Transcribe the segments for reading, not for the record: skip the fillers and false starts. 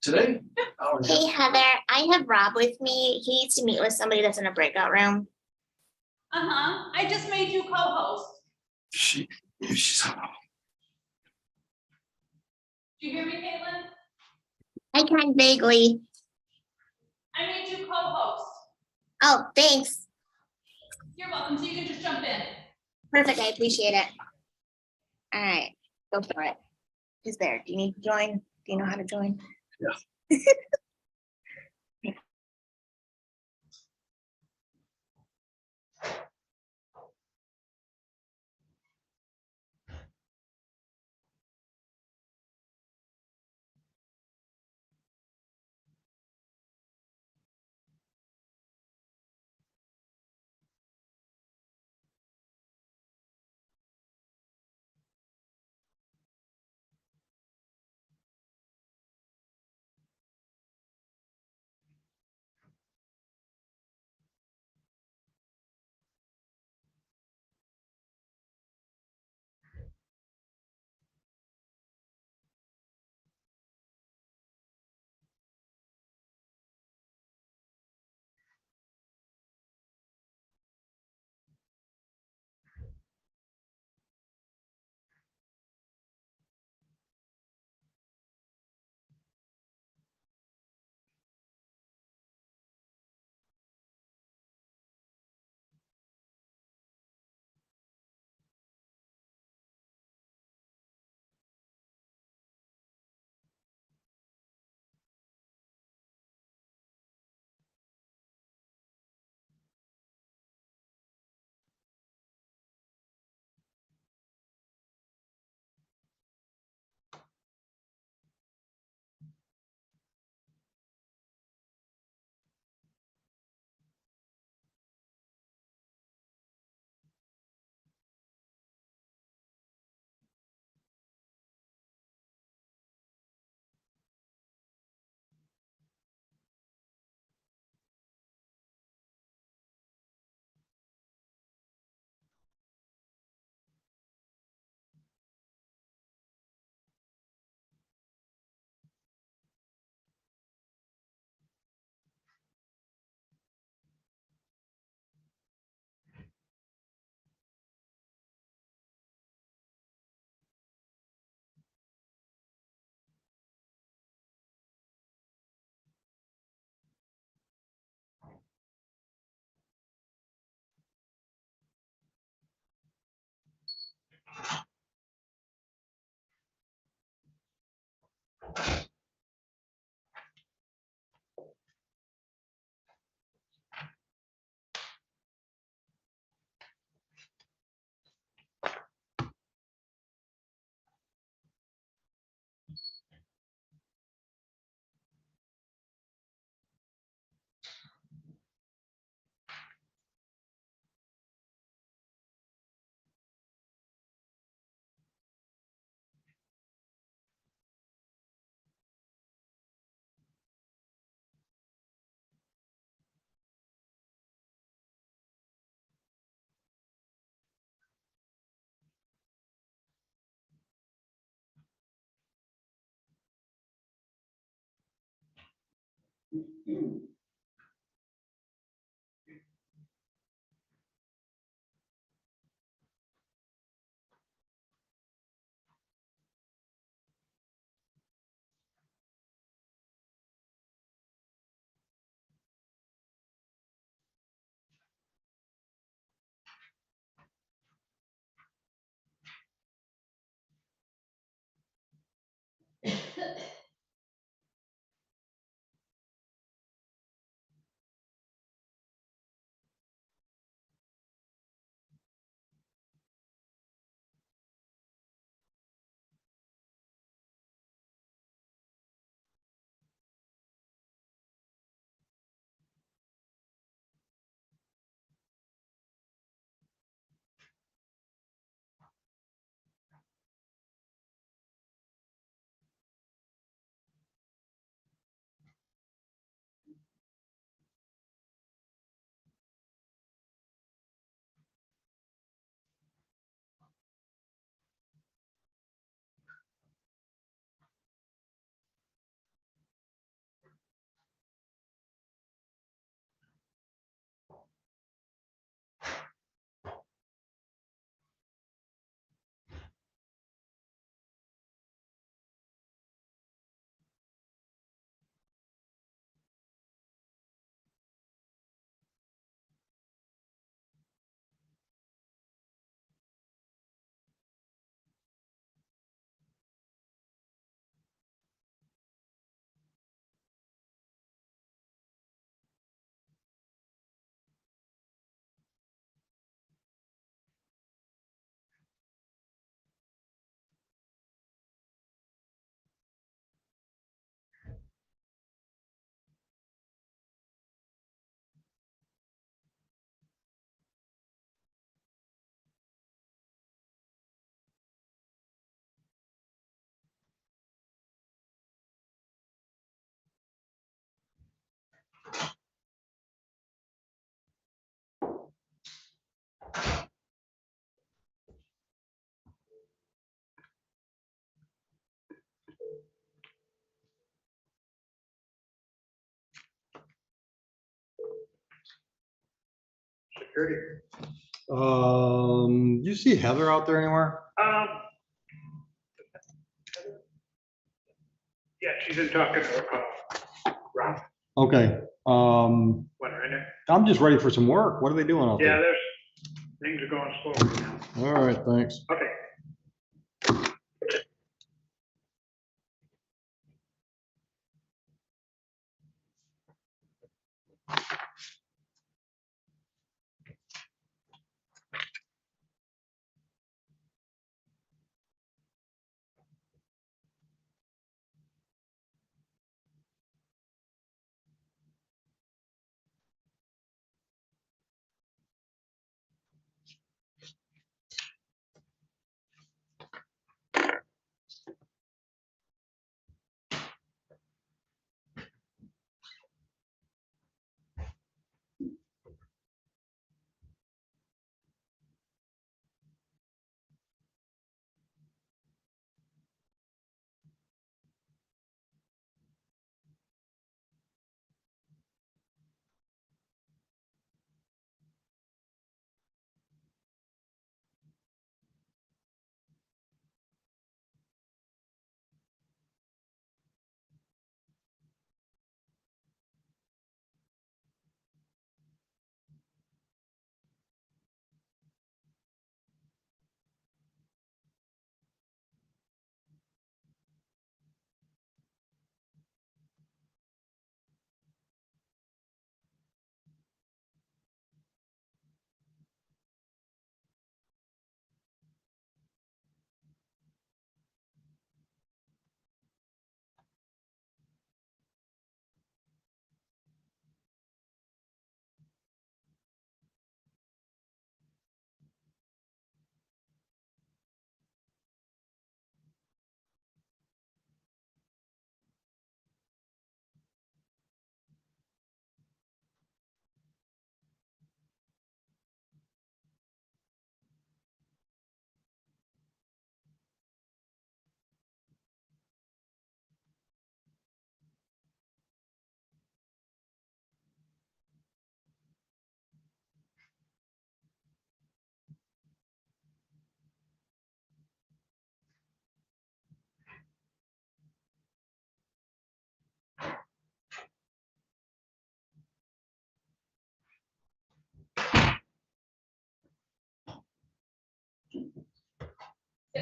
Today? Hey, Heather, I have Rob with me. He needs to meet with somebody that's in a breakout room. I just made you co-host. She's Do you hear me, Caitlin? I can vaguely. I made you co-host. Oh, thanks. You're welcome, so you can just jump in. Perfect. I appreciate it. All right, go for it. Who's there? Do you need to join? Do you know how to join? Yeah. Security. Do you see Heather out there anywhere? Yeah, she's in talking to Rob. Okay, Went right in. I'm just ready for some work. What are they doing out Yeah, there? things are going slow right now. All right, thanks. Okay.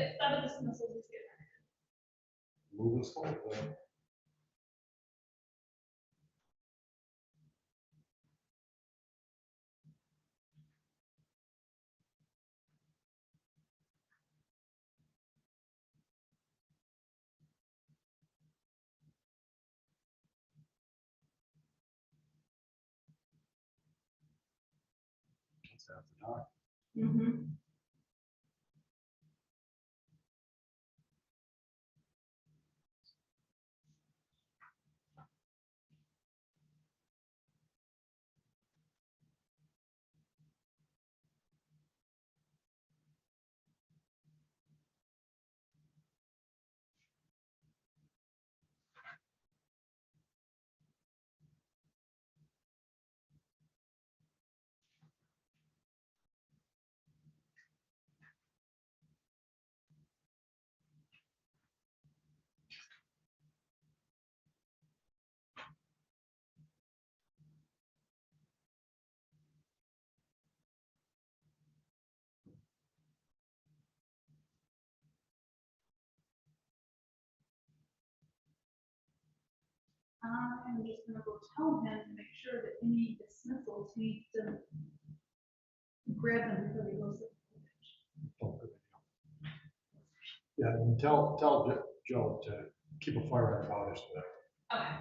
good. Some of the dismissals is good. Moving forward. Mm-hmm. I'm just gonna go tell him to make sure that any dismissals, he needs to grab them before he goes. Yeah, and tell Joe to keep a fire on powders today. Okay.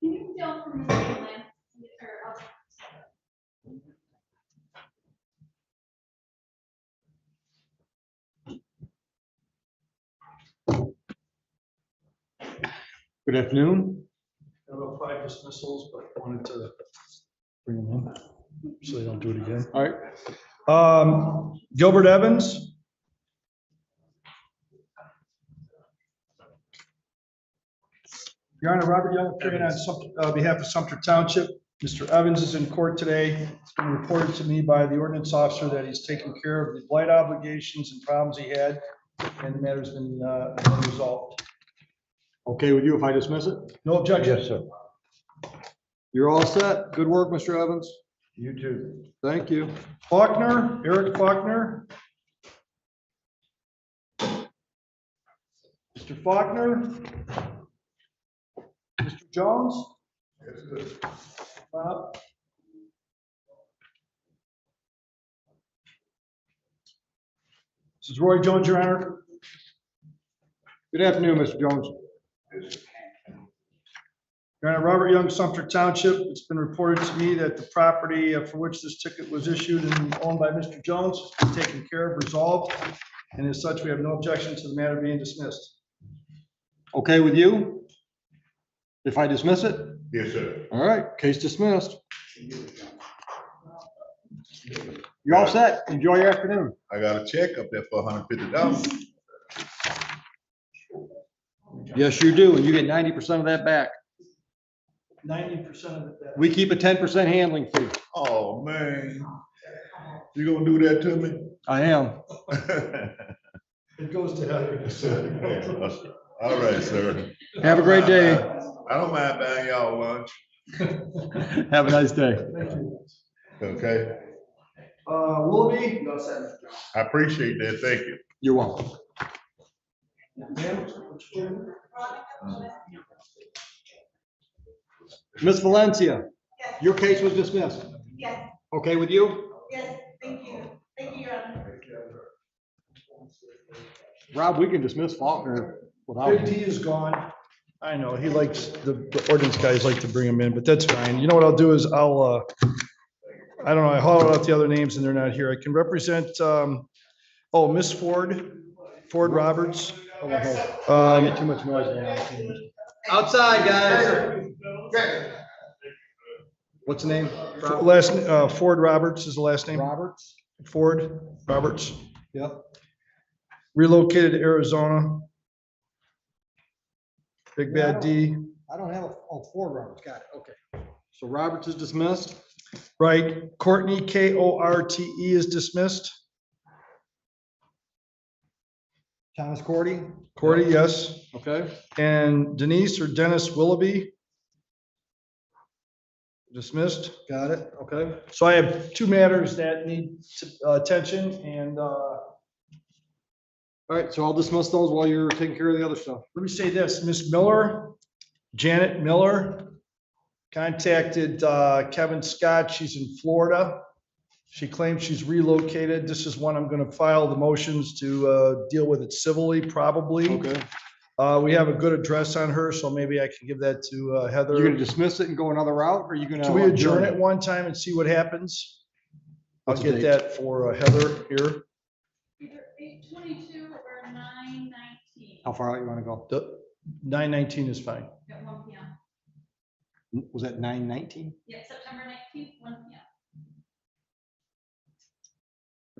Can you tell from the land, or else? Good afternoon. I have about 5 dismissals, but wanted to bring them in so they don't do it again. All right. Gilbert Evans. Your Honor, Robert Young appearing on behalf of Sumter Township. Mr. Evans is in court today. It's been reported to me by the ordinance officer that he's taken care of the blight obligations and problems he had, and the matter's been resolved. Okay with you if I dismiss it? No objection. Yes, sir. You're all set. Good work, Mr. Evans. You too. Thank you. Faulkner, Eric Faulkner. Mr. Faulkner. Mr. Jones. This is Roy Jones, Your Honor. Good afternoon, Mr. Jones. Your Honor, Robert Young, Sumter Township. It's been reported to me that the property for which this ticket was issued and owned by Mr. Jones has been taken care of, resolved, and as such, we have no objection to the matter being dismissed. Okay with you? If I dismiss it? Yes, sir. All right, case dismissed. You're all set. Enjoy your afternoon. I got a check up there for $150. Yes, you do, and you get 90% of that back. 90% of it back. We keep a 10% handling fee. Oh, man. You gonna do that to me? I am. It goes to Heather. All right, sir. Have a great day. I don't mind buying y'all lunch. Have a nice day. Okay, Willoughby? I appreciate that. Thank you. You're welcome. Miss Valencia, your case was dismissed. Yes, Okay with you? yes, thank you. Thank you, Your Honor. Rob, we can dismiss Faulkner without. Big T is gone. I know, he likes, the ordinance guys like to bring him in, but that's fine. You know what I'll do is I'll, I don't know, I hollowed out the other names and they're not here. I can represent, Miss Ford Roberts. I get too much noise. Outside, guys. What's the name? Ford Roberts is the last name. Roberts? Ford Roberts, Yep. relocated to Arizona. Big Bad D, I don't have Ford Roberts. Got it. Okay. So Roberts is dismissed. right? Courtney, Korte is dismissed. Thomas Cordy. Cordy, yes. Okay. And Denise or Dennis Willoughby. Dismissed. Got it. Okay. So I have two matters that need attention and All right. So I'll dismiss those while you're taking care of the other stuff. let me say this, Miss Miller, Janet Miller contacted Kevin Scott. She's in Florida. She claims she's relocated. This is one I'm going to file the motions to deal with it civilly, probably. Okay. We have a good address on her, so maybe I can give that to You're Heather. gonna dismiss it and go another route, or are you gonna? Can we adjourn it one time and see what happens? I'll What's the get date? that for Heather here. Either 8:22 or 9:19 How far out you wanna go? 9:19 is fine. at 1 p.m. Was that 9:19? Yeah, September 19th, 1 p.m.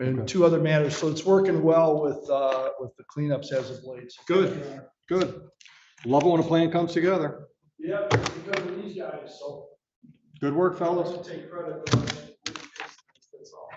And Okay. two other matters. So it's working well with the cleanups as of late. Good. Good. Love it when a plan comes together. Yeah, because of these guys, so. Good work, fellas. I'll take credit. That's all.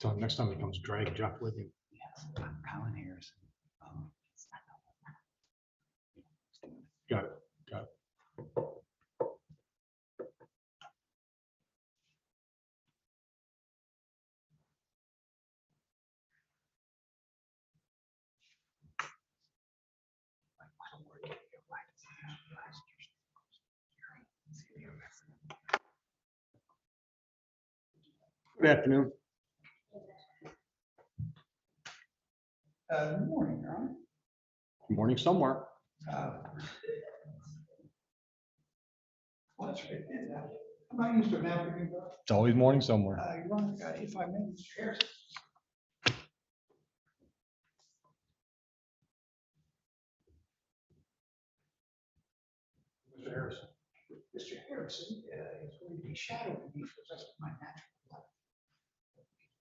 So next time he comes, drag Jeff with you. Colin Harrison. Got it. Got it. Good afternoon. Good morning, Your Honor. Good morning somewhere. Well, that's right. And, I'm not used to an afternoon. It's always morning somewhere. Your Honor, if I may, Mr. Harrison. Mr. Harrison. Mr. Harrison is going to be shadowing me for the rest of my natural life.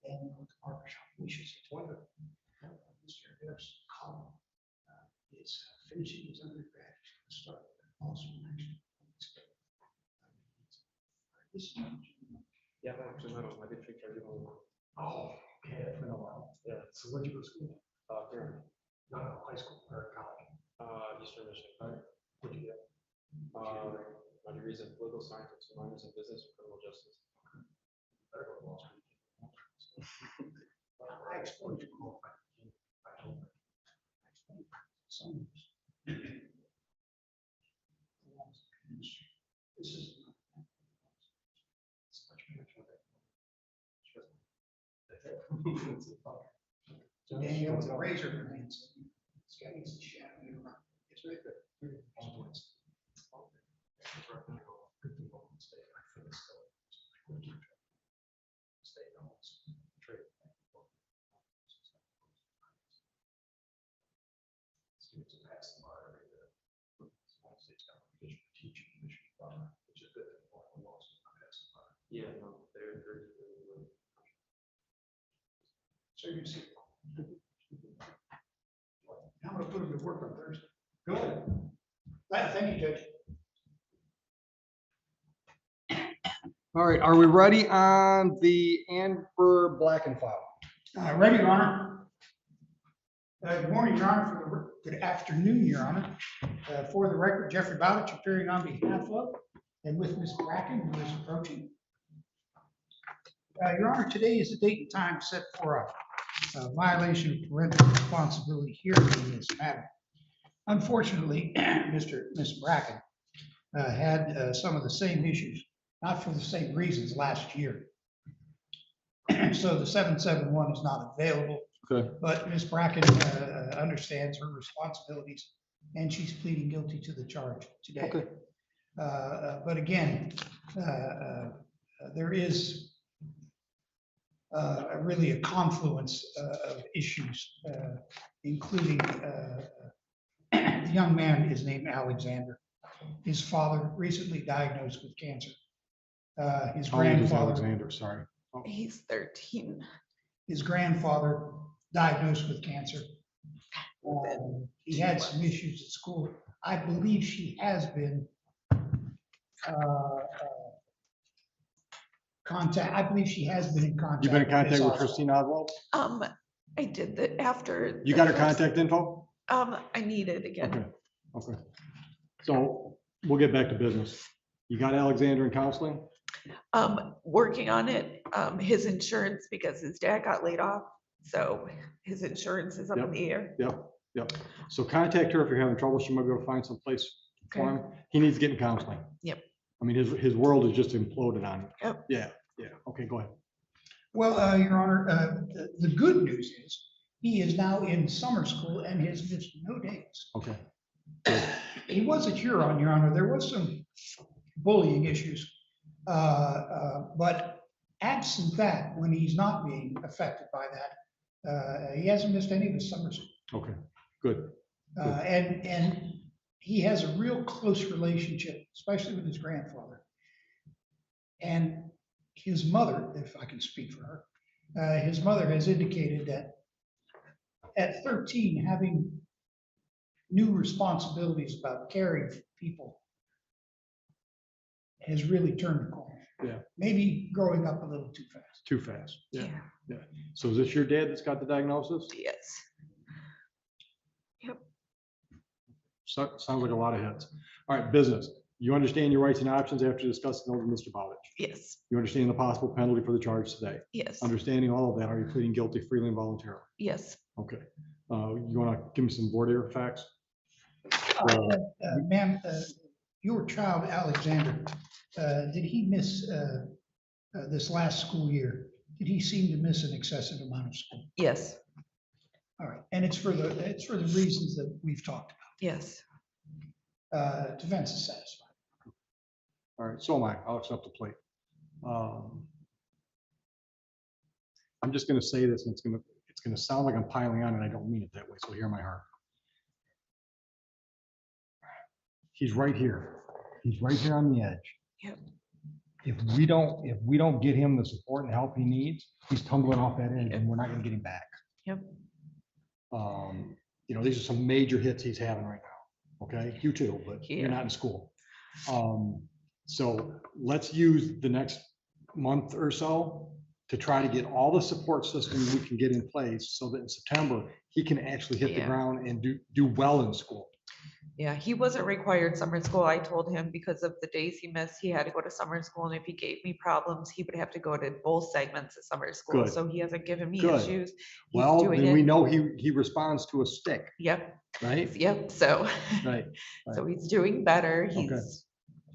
And with the barbershop, we should say toilet. Mr. Harrison, Colin is finishing his undergrad. He's going to start I did take care of it. Oh, okay, that's been a while. Yeah. So where'd you go to school? Here, No, high school or college. Eastern Michigan. What'd you get? My degrees in political science, and minors in business and criminal justice. Better go to law school. I explored you all. I hope. Some. This is. It's much better. Daniel, it's a razor blades. It's got these shadow. It's very good. Very good. Good thing about the state. I feel it's still. Stay home. Trade. Students pass the bar every year. United States competition for teaching, which is good. Yeah, no, they're. So you see. I'm gonna put them to work on Thursday. Go ahead. Thank you, Judge. All right, are we ready on the Amber Blacken file? Ready, Your Honor. Good morning, Your Honor, good afternoon, Your Honor. For the record, Jeffrey Bowditch appearing on behalf of and with Ms. Bracken, who is approaching. Your Honor, today is the date and time set for a violation of parental responsibility hearing in this matter. Unfortunately, Ms. Bracken had some of the same issues, not for the same reasons last year. So the 771 is not available. Okay. But Ms. Bracken understands her responsibilities and she's pleading guilty to the charge today. Okay. But again, there is really a confluence of issues, including the young man is named Alexander. His father recently diagnosed with cancer. His How old is grandfather. Alexander? Sorry. He's 13. His grandfather diagnosed with cancer. He had some issues at school. I believe she has been I believe she has been in contact. You've been in contact with Ms. Oswald. Christine Oswald? I did that after. You got her contact info? I need it again. Okay. Okay. So we'll get back to business. You got Alexander in counseling? Working on it. His insurance, because his dad got laid off, so his insurance is up in the air. Yep. So contact her if you're having trouble. She might be able to find some place for him. He needs to get in counseling. Yep. I mean, his world is just imploded on him. Yep. Yeah. Okay, go ahead. Well, Your Honor, the good news is he is now in summer school and has missed no days. Okay. He was at Huron, Your Honor. There was some bullying issues. But absent that, when he's not being affected by that, he hasn't missed any of his summer school. Okay, good. And he has a real close relationship, especially with his grandfather. And his mother, if I can speak for her, his mother has indicated that at 13, having new responsibilities about caring for people has really turned the corner. Yeah. Maybe growing up a little too fast. Too fast. Yeah. So is this your dad that's got the diagnosis? Yes. Sounds like a lot of hits. All right, business. You understand your rights and options after discussing those with Mr. Bowditch? Yes. You understand the possible penalty for the charge today? Yes. Understanding all of that, are you pleading guilty freely and voluntarily? Yes. Okay. You want to give me some board ear facts? Ma'am, your child, Alexander, did he miss this last school year? Did he seem to miss an excessive amount of school? Yes. All right, and it's for the reasons that we've talked Yes. about. Defense is satisfied. All right, so am I. I'll accept the plate. I'm just going to say this, and it's going to sound like I'm piling on, and I don't mean it that way. So hear my heart. He's right here. He's right here on the edge. Yep. If we don't get him the support and help he needs, he's tumbling off that edge, and we're not going to get him back. Yep. These are some major hits he's having right now. Okay, you too, but Yeah. you're not in school. So let's use the next month or so to try to get all the support system we can get in place so that in September, he can actually hit the Yeah. ground and do well in school. Yeah, he wasn't required summer school. I told him because of the days he missed, he had to go to summer school. And if he gave me problems, he would have to go to both segments of summer school. Good. So he hasn't given me Good. issues. He's Well, doing then we it. know he responds to a stick, Yep, right? yep. So, Right. so he's doing better. He's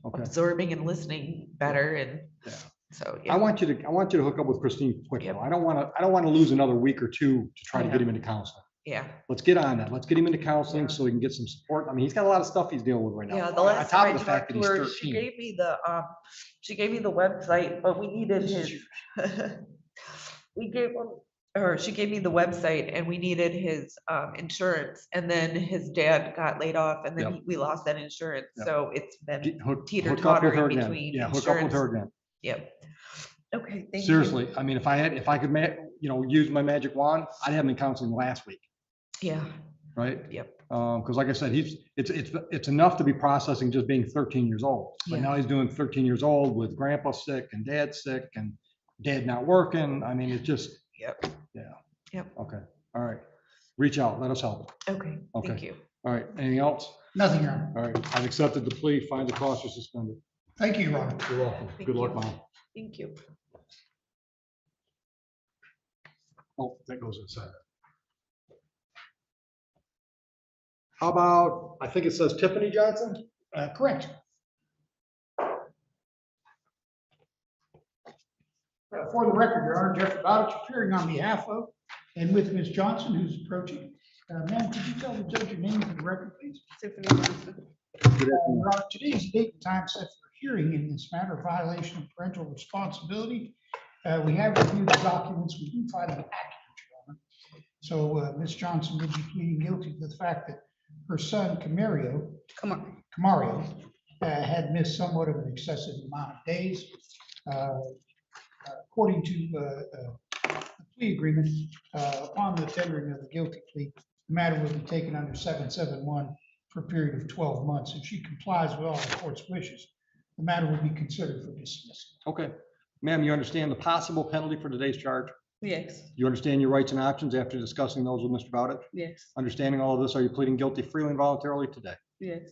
Okay. absorbing and listening better. And Yeah. so, I yeah. want you to hook up with Christine quick. Yep. though. I don't want to lose another week or two to try to get Yeah. him into counseling. Yeah. Let's get on that. Let's get him into counseling Yeah. so he can get some support. I mean, he's got a lot of stuff he's dealing with right now. Yeah, the On last top time I of the fact talked that to he's her, she 13. gave me the website, but we needed his. She gave me the website and we needed his insurance, and then his dad got laid off and then Yep. we lost that insurance, Yep. so it's been Hook teeter up with totter her in again. between Yeah, hook up with her again. Yep. Okay, thank you. Seriously, I mean, if I could, use my magic wand, I'd have him in counseling last week, Yeah, right? yep, Because like I said, it's enough to be processing just being 13 years old. But Yeah. now he's doing 13 years old with grandpa sick and dad sick and dad not working. I mean, it's just, yep, okay, all right. Reach out, let us help. okay, Okay. thank you. All right, anything else? Nothing, Your Honor. All right, I've accepted the plea, find the costs are suspended. Thank you, Your Honor. You're welcome. Thank Good luck, you. Mom. Thank you. Oh, that goes inside. How about, I think it says Tiffany Johnson? Correct. For the record, Your Honor, Jeff Bowditch appearing on behalf of and with Ms. Johnson, who's approaching. Ma'am, could you tell the judge your name for the record, please? Good Your afternoon. Honor, today's date and time set for hearing in this matter, violation of parental responsibility. We have reviewed the documents. We do find them accurate, Your Honor. So Ms. Johnson would be pleading guilty to the fact that her son, Camario, had missed somewhat of an excessive amount of days. According to the plea agreement, upon the tendering of the guilty plea, the matter will be taken under 771 for a period of 12 months. If she complies with all the court's wishes, the matter will be considered for dismissal. Okay. Ma'am, you understand the possible penalty for today's charge? Yes, You understand your rights and options after discussing those with Mr. Bowditch? yes, Understanding all of this, are you pleading guilty freely and voluntarily today? yes,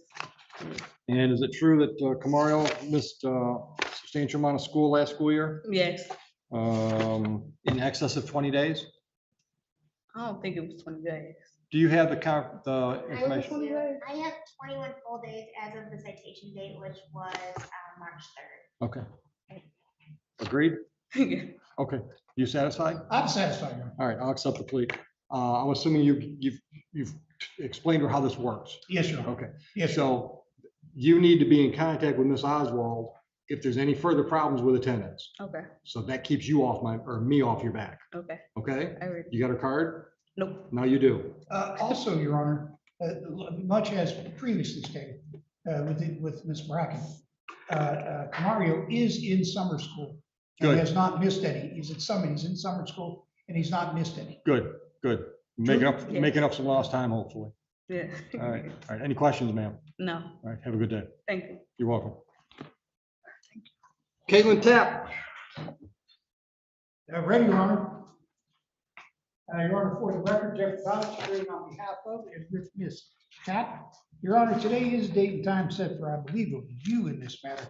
And is it true that Camario missed a substantial amount of school last school year? Yes, In excess of 20 days? I don't think it was 20 days. Do you have the I information? have 21 full days as of the citation date, which was March 3rd. Okay. Agreed? Yeah. Okay. You satisfied? I'm satisfied, Your Honor. All right, I'll accept the plea. I'm assuming you've explained to her how this works. Yes, Your Honor. Okay. Yes, Your Honor. So you need to be in contact with Ms. Oswald if there's any further problems with attendance. Okay, So that keeps you off me off your back. okay. Okay? I read. You got her card? Nope. Now you do. Also, Your Honor, much as previously stated with Ms. Bracken, Camario is in summer school. And Good. has not missed any. He's in summer school and he's not missed any. Good, good. Yes. Making up some lost time, hopefully. Yeah. All right, all right. Any questions, ma'am? No, All right, have a good day. thank you. You're welcome. Caitlin Tapp. Ready, Your Honor? Your Honor, for the record, Jeff Bowditch, appearing on behalf of and with Ms. Tapp. Your Honor, today is date and time set for, I believe, a review in this matter.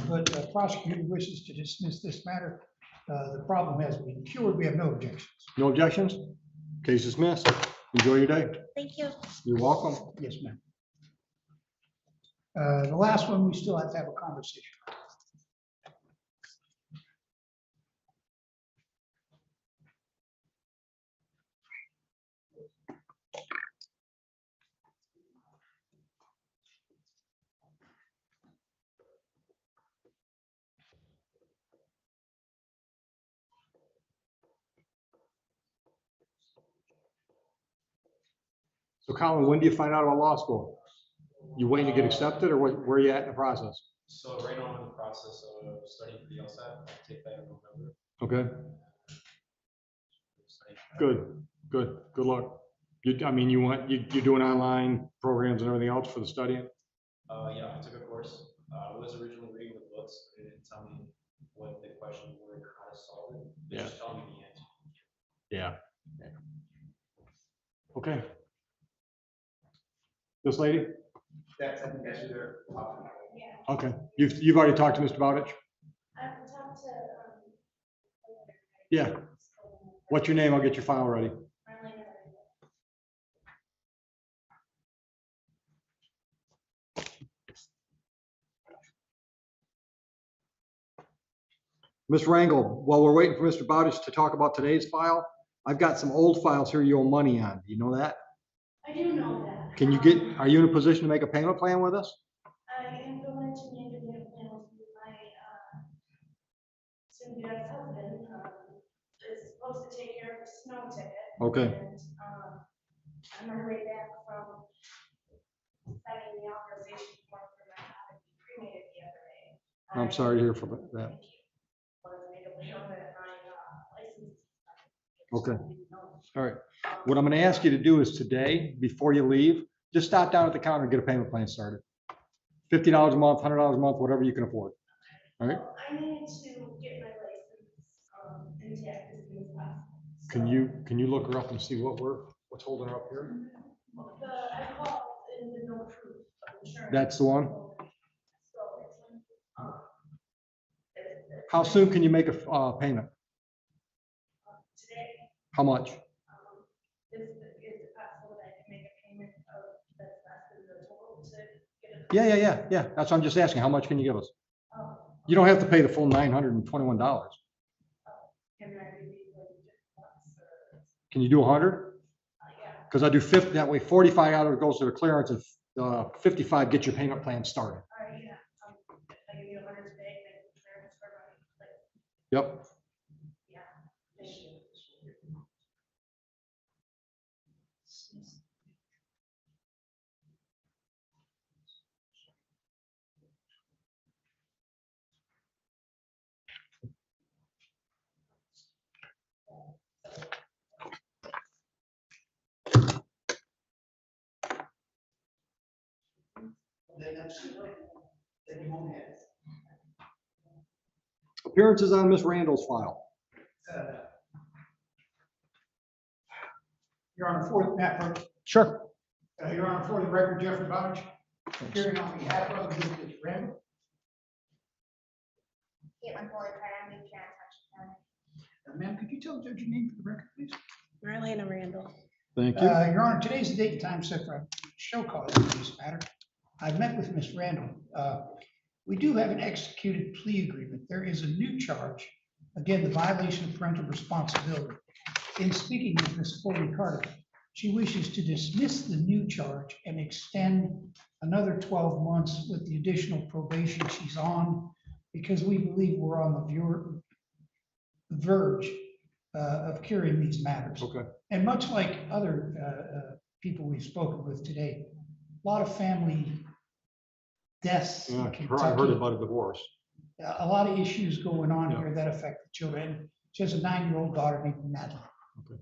But the prosecutor wishes to dismiss this matter. The problem has been cured. We have no objections. No objections? Case dismissed. Enjoy your day. Thank you. You're welcome. Yes, ma'am. The last one, we still have to have a conversation. So Colin, when do you find out about law school? You waiting to get accepted or where are you at in the process? So right now I'm in the process of studying for the LSAT. I'll take that in November. Okay, Studying for that. good. Good luck. You're doing online programs and everything else for the studying? Yeah, I took a course. I was originally reading the books, but it didn't tell me what question where how to solve it. Yeah. Just tell me the answer. Yeah. Okay. This lady? That's, I think that's who they're talking about. Okay. You've already talked to Mr. Bowditch? I've talked to, Yeah. What's your name? I'll get your file ready. Ms. Rangel, while we're waiting for Mr. Bowditch to talk about today's file, I've got some old files here you owe money on. Do you know that? I do know that. Can you get, are you in a position to make a payment plan with us? I am going to make a payment plan with my, soon to be ex-husband, is supposed to take care of the snow ticket. Okay. And, I'm on my way back from signing the authorization form for my daughter to be cremated the other day. I'm sorry to hear for that. Thank you. Was made aware that my, license. Okay. All right. What I'm going to ask you to do is today, before you leave, just stop down at the counter and get a payment plan started. $50 a month, $100 a month, whatever you can afford. All right. Well, I need to get my license, intact as soon as possible. Can you look her up and see what's holding her up here? I called in the no proof of insurance. That's the one? So, How soon can you make a payment? today, How much? is it possible that I can make a payment of that's less than the total to get it? Yeah. That's what I'm just asking. How much can you give us? Oh, You don't have to pay the full $921. can I maybe like $50 or? Can you do 100? Yeah, Because I do 50, that way 45 out of it goes to the clearance and 55 gets your payment plan started. all right, yeah, I give you 100 today, make the clearance for my, like, Yep. yeah, thank you. Appearances on Miss Randall's file. You're on the fourth, Matt, first. Sure. You're on for the record, Jeffrey Bowditch, appearing on behalf of Mrs. Randall. Caitlin Fuller, Primary Care Touch. Ma'am, could you tell the judge your name for the record, please? Thank you. Your Honor, today's the date and time set for a show cause in this matter. I've met with Miss Randall. We do have an executed plea agreement. There is a new charge. Again, the violation of parental responsibility. In speaking with Ms. Foley Carter, she wishes to dismiss the new charge and extend another 12 months with the additional probation she's on, because we believe we're on the verge of curing these matters. Okay. And much like other people we've spoken with today, a lot of family deaths in Yeah, I heard Kentucky, about a divorce. a lot of issues going on Yeah. here that affect the children. She has a 9-year-old daughter named Natalie, Okay.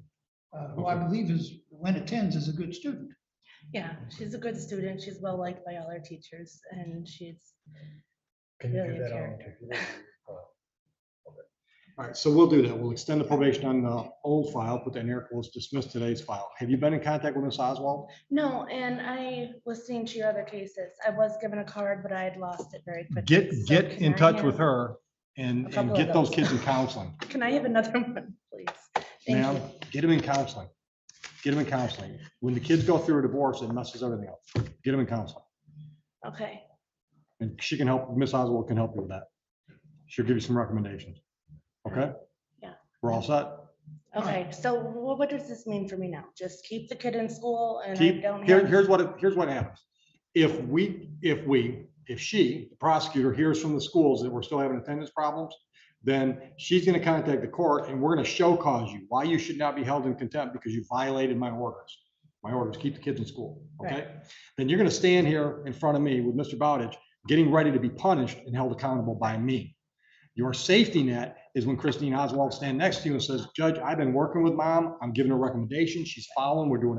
who I believe is, when attends, is a good student. Yeah, she's a good student. She's well liked by all her teachers and she's Can you really do a that on character. computer? All right, so we'll do that. We'll extend the probation on the old file, put that in here, we'll dismiss today's file. Have you been in contact with Ms. Oswald? No, and I listening to your other cases. I was given a card, but I had lost it very quickly. Get So get can in I touch have with her and couple of get those those? kids in counseling. Can I have another one, please? Thank Ma'am, you. get them in counseling. Get them in counseling. When the kids go through a divorce, it messes everything up. Get them in counseling. Okay, And she can help, Ms. Oswald can help you with that. She'll give you some recommendations. Okay? Yeah. We're all set? okay. So what does this mean for me now? Just keep the kid in school and I Keep, don't here, have. here's what happens. If she, the prosecutor, hears from the schools that we're still having attendance problems, then she's gonna contact the court and we're gonna show cause you why you should not be held in contempt because you violated my orders. My orders, keep the kids in school, okay? Then you're gonna stand here in front of me with Mr. Bowditch, getting ready to be punished and held accountable by me. Your safety net is when Christine Oswald stands next to you and says, Judge, I've been working with mom. I'm giving her recommendations. She's following. We're doing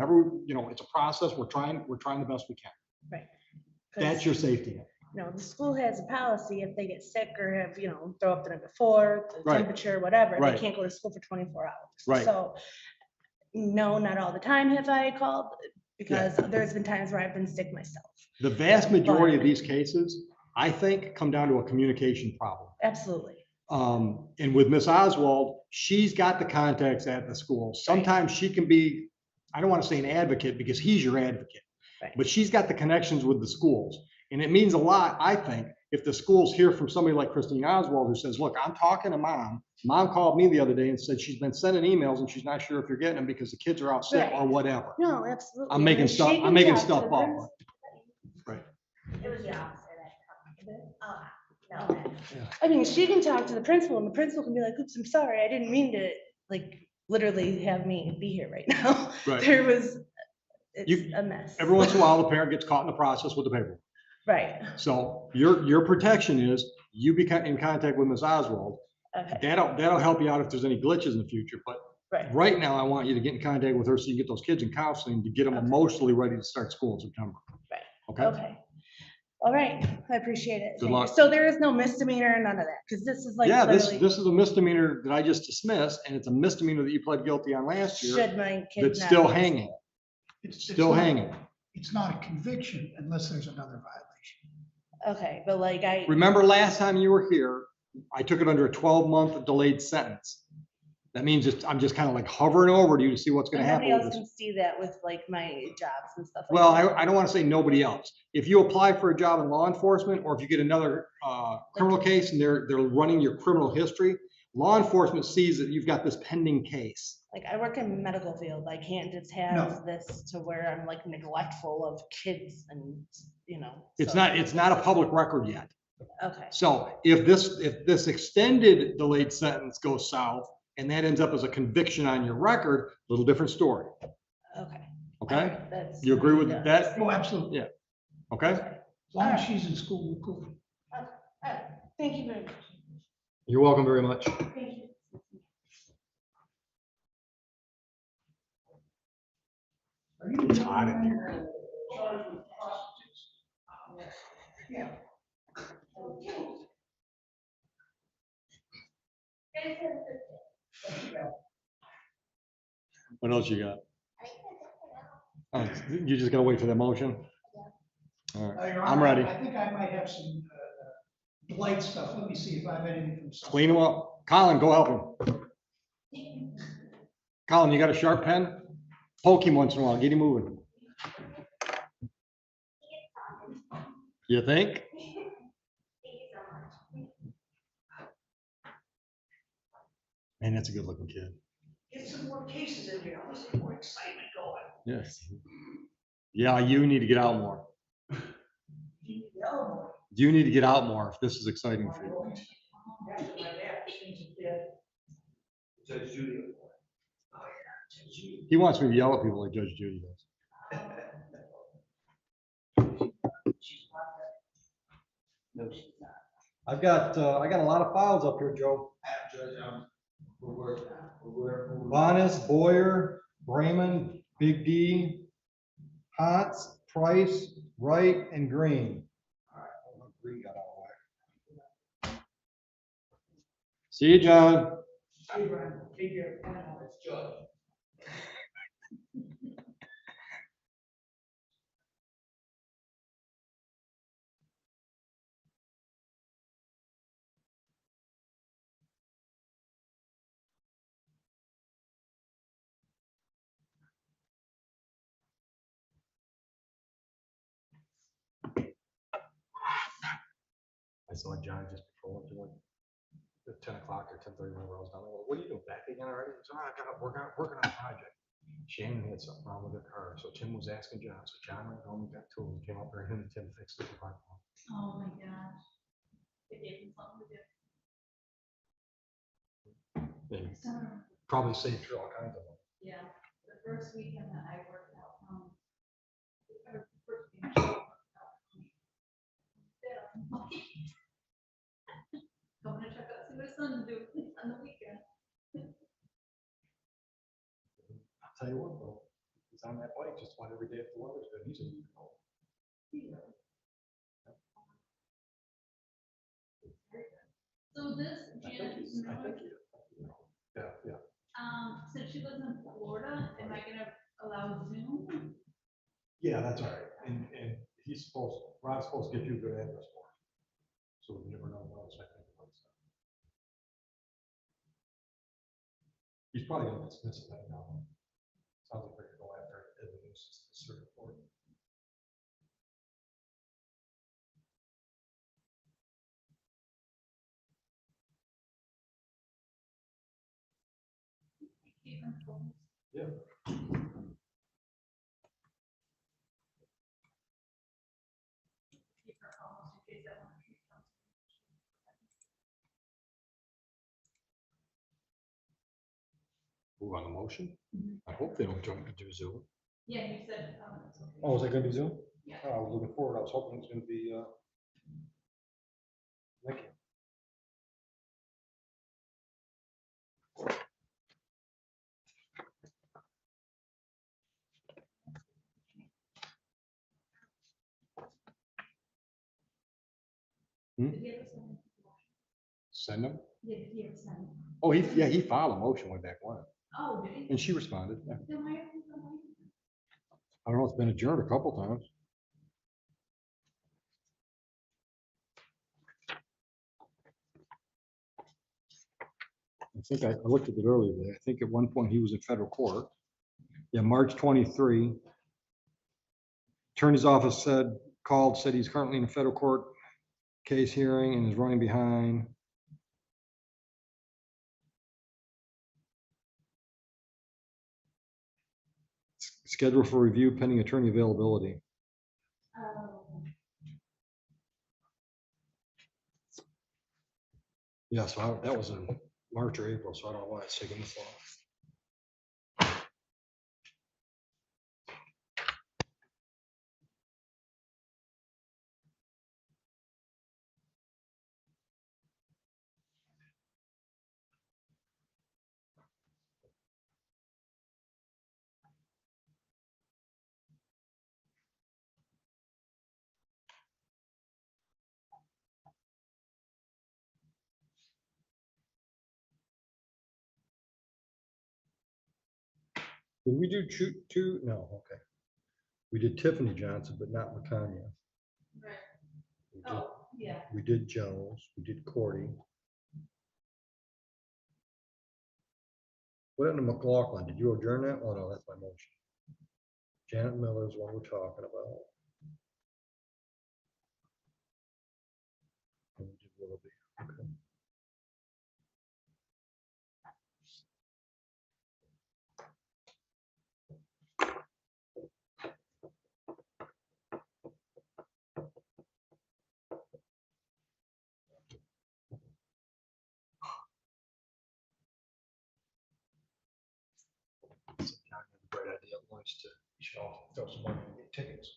it's a process. We're trying the best we can. Right. That's your safety net. The school has a policy, if they get sick or have, throw up the night before, the Right. temperature, whatever, Right. they can't go to school for 24 hours. Right. So, no, not all the time have I called, because there's been times where I've been sick myself. The vast majority of these cases, I think, come down to a communication problem. Absolutely. And with Miss Oswald, she's got the contacts at the school. Sometimes she can be, I don't want to say an advocate because he's your advocate, Right. but she's got the connections with the schools. And it means a lot, I think, if the schools hear from somebody like Christine Oswald who says, look, I'm talking to mom. Mom called me the other day and said she's been sending emails and she's not sure if you're getting them because the kids are out sick Right. or whatever. No, absolutely. I'm making She stuff, can I'm making talk to stuff the up. principal. Right. It was the opposite. I mean, she can talk to the principal and the principal can be like, oops, I'm sorry, I didn't mean to, like, literally have me be here right now. Right. There was, You- it's a mess. Every once in a while, the parent gets caught in the process with the paperwork. Right, So your protection is you be in contact with Ms. Oswald. okay, That'll help you out if there's any glitches in the future. But right, right now, I want you to get in contact with her so you get those kids in counseling to get them Okay. emotionally ready to start school in September. Right. Okay? okay. All right, I appreciate it. Good Thank you. luck. So there is no misdemeanor, none of that, because this is like Yeah, this literally, is a misdemeanor that I just dismissed, and it's a misdemeanor that you pled guilty on last year. should my kid That's not still be in hanging, school? It's still not- hanging. It's not a conviction unless there's another violation. Okay, but like Remember last time you were here, I took it under a 12-month delayed sentence. That means I'm just kind of like hovering over to you to see what's going to nobody happen else with this. can see that with like my jobs and stuff. Well, like that. I don't want to say nobody else. If you apply for a job in law enforcement, or if you get another criminal case and they're running your criminal history, law enforcement sees that you've got this pending case. Like I work in the medical field. I can't just have this to where I'm like neglectful of kids and, It's so- not a public record yet. Okay, So if this extended delayed sentence goes south and that ends up as a conviction on your record, little different story. okay. Okay? Alright, that's- You agree with yeah, that? Oh, absolutely. Yeah. Okay? As long as she's in school, we're cool. Alright, thank you very much. You're welcome very much. Thank you. Are you It's hot in here. charged with prostitutes? Yeah. What else you got? Oh, you just gotta wait for the motion? All right, Your I'm Honor, ready. I think I might have some blight stuff. Let me see if I have anything from. some- Clean them up. Colin, go help him. Colin, you got a sharp pen? Poke him once in a while, get him moving. You think? Man, that's a good looking kid. Get some more cases in here. Let's get more excitement going. Yes. Yeah, you need to get out more. You need to get out more if this is exciting for you. Judge Judy. He wants me to yell at people like Judge Judy does. No, she's not. I got a lot of files up here, Joe. Judge, we're. Bonas, Boyer, Brayman, Big D, Potts, Price, Wright, and Green. Green got out of whack. See you, John. Hey, Brian, take care. It's Judge. I saw John just before, like at 10 o'clock or 10:30 when I was down there. What are you doing back again already? He said, "Oh, I got to working on a project." Shannon had something wrong with her car, so Tim was asking John. So John went home and got to him, came up there, him and Tim fixed it. Oh my gosh. It gave him something to do. They Summer, probably saved her all kinds of money. yeah, the first weekend that I worked out, or first weekend I worked out, yeah, going to check out, see what his son's doing on the weekend. I'll tell you what, though, he's on that bike just about every day if the weather's good. He's a So this Janet Miller, Yeah. since she lives in Florida, am I gonna allow Zoom? Yeah, that's all right. And Rod's supposed to get you a good address for it. So we never know what else I think about stuff. He's probably gonna dismiss it right now. Sounds like they're gonna go after it as a nuisance to circuit court. Yeah. Move on the motion. I hope they don't jump into Zoom. Yeah, you said, it's okay. Oh, is that gonna be Zoom? Yeah. Oh, I was looking forward. I was hoping it was gonna be, Nikki. Did he ever send it? Send them? Yeah, did he ever send it? Oh, he filed a motion way back when, Oh, did he? and she responded. Yeah. Then why haven't you done I don't know, it's been adjourned a couple times. I think I looked at it earlier today. I think at one point he was in federal court. Yeah, March 23. Attorney's office said he's currently in a federal court case hearing and is running behind. Scheduled for review pending attorney availability. Yeah, so that was in March or April, so I don't know why it's taking this long. Did we do two? No, okay. We did Tiffany Johnson, but not McCanya. Right. We did- Oh, yeah. We did Jones, we did Cordy. What happened to McLaughlin? Did you adjourn that? Oh, no, that's my motion. Janet Miller is what we're talking about. And we did Willoughby. Okay. Great idea at lunch to, you should all throw some money and get tickets.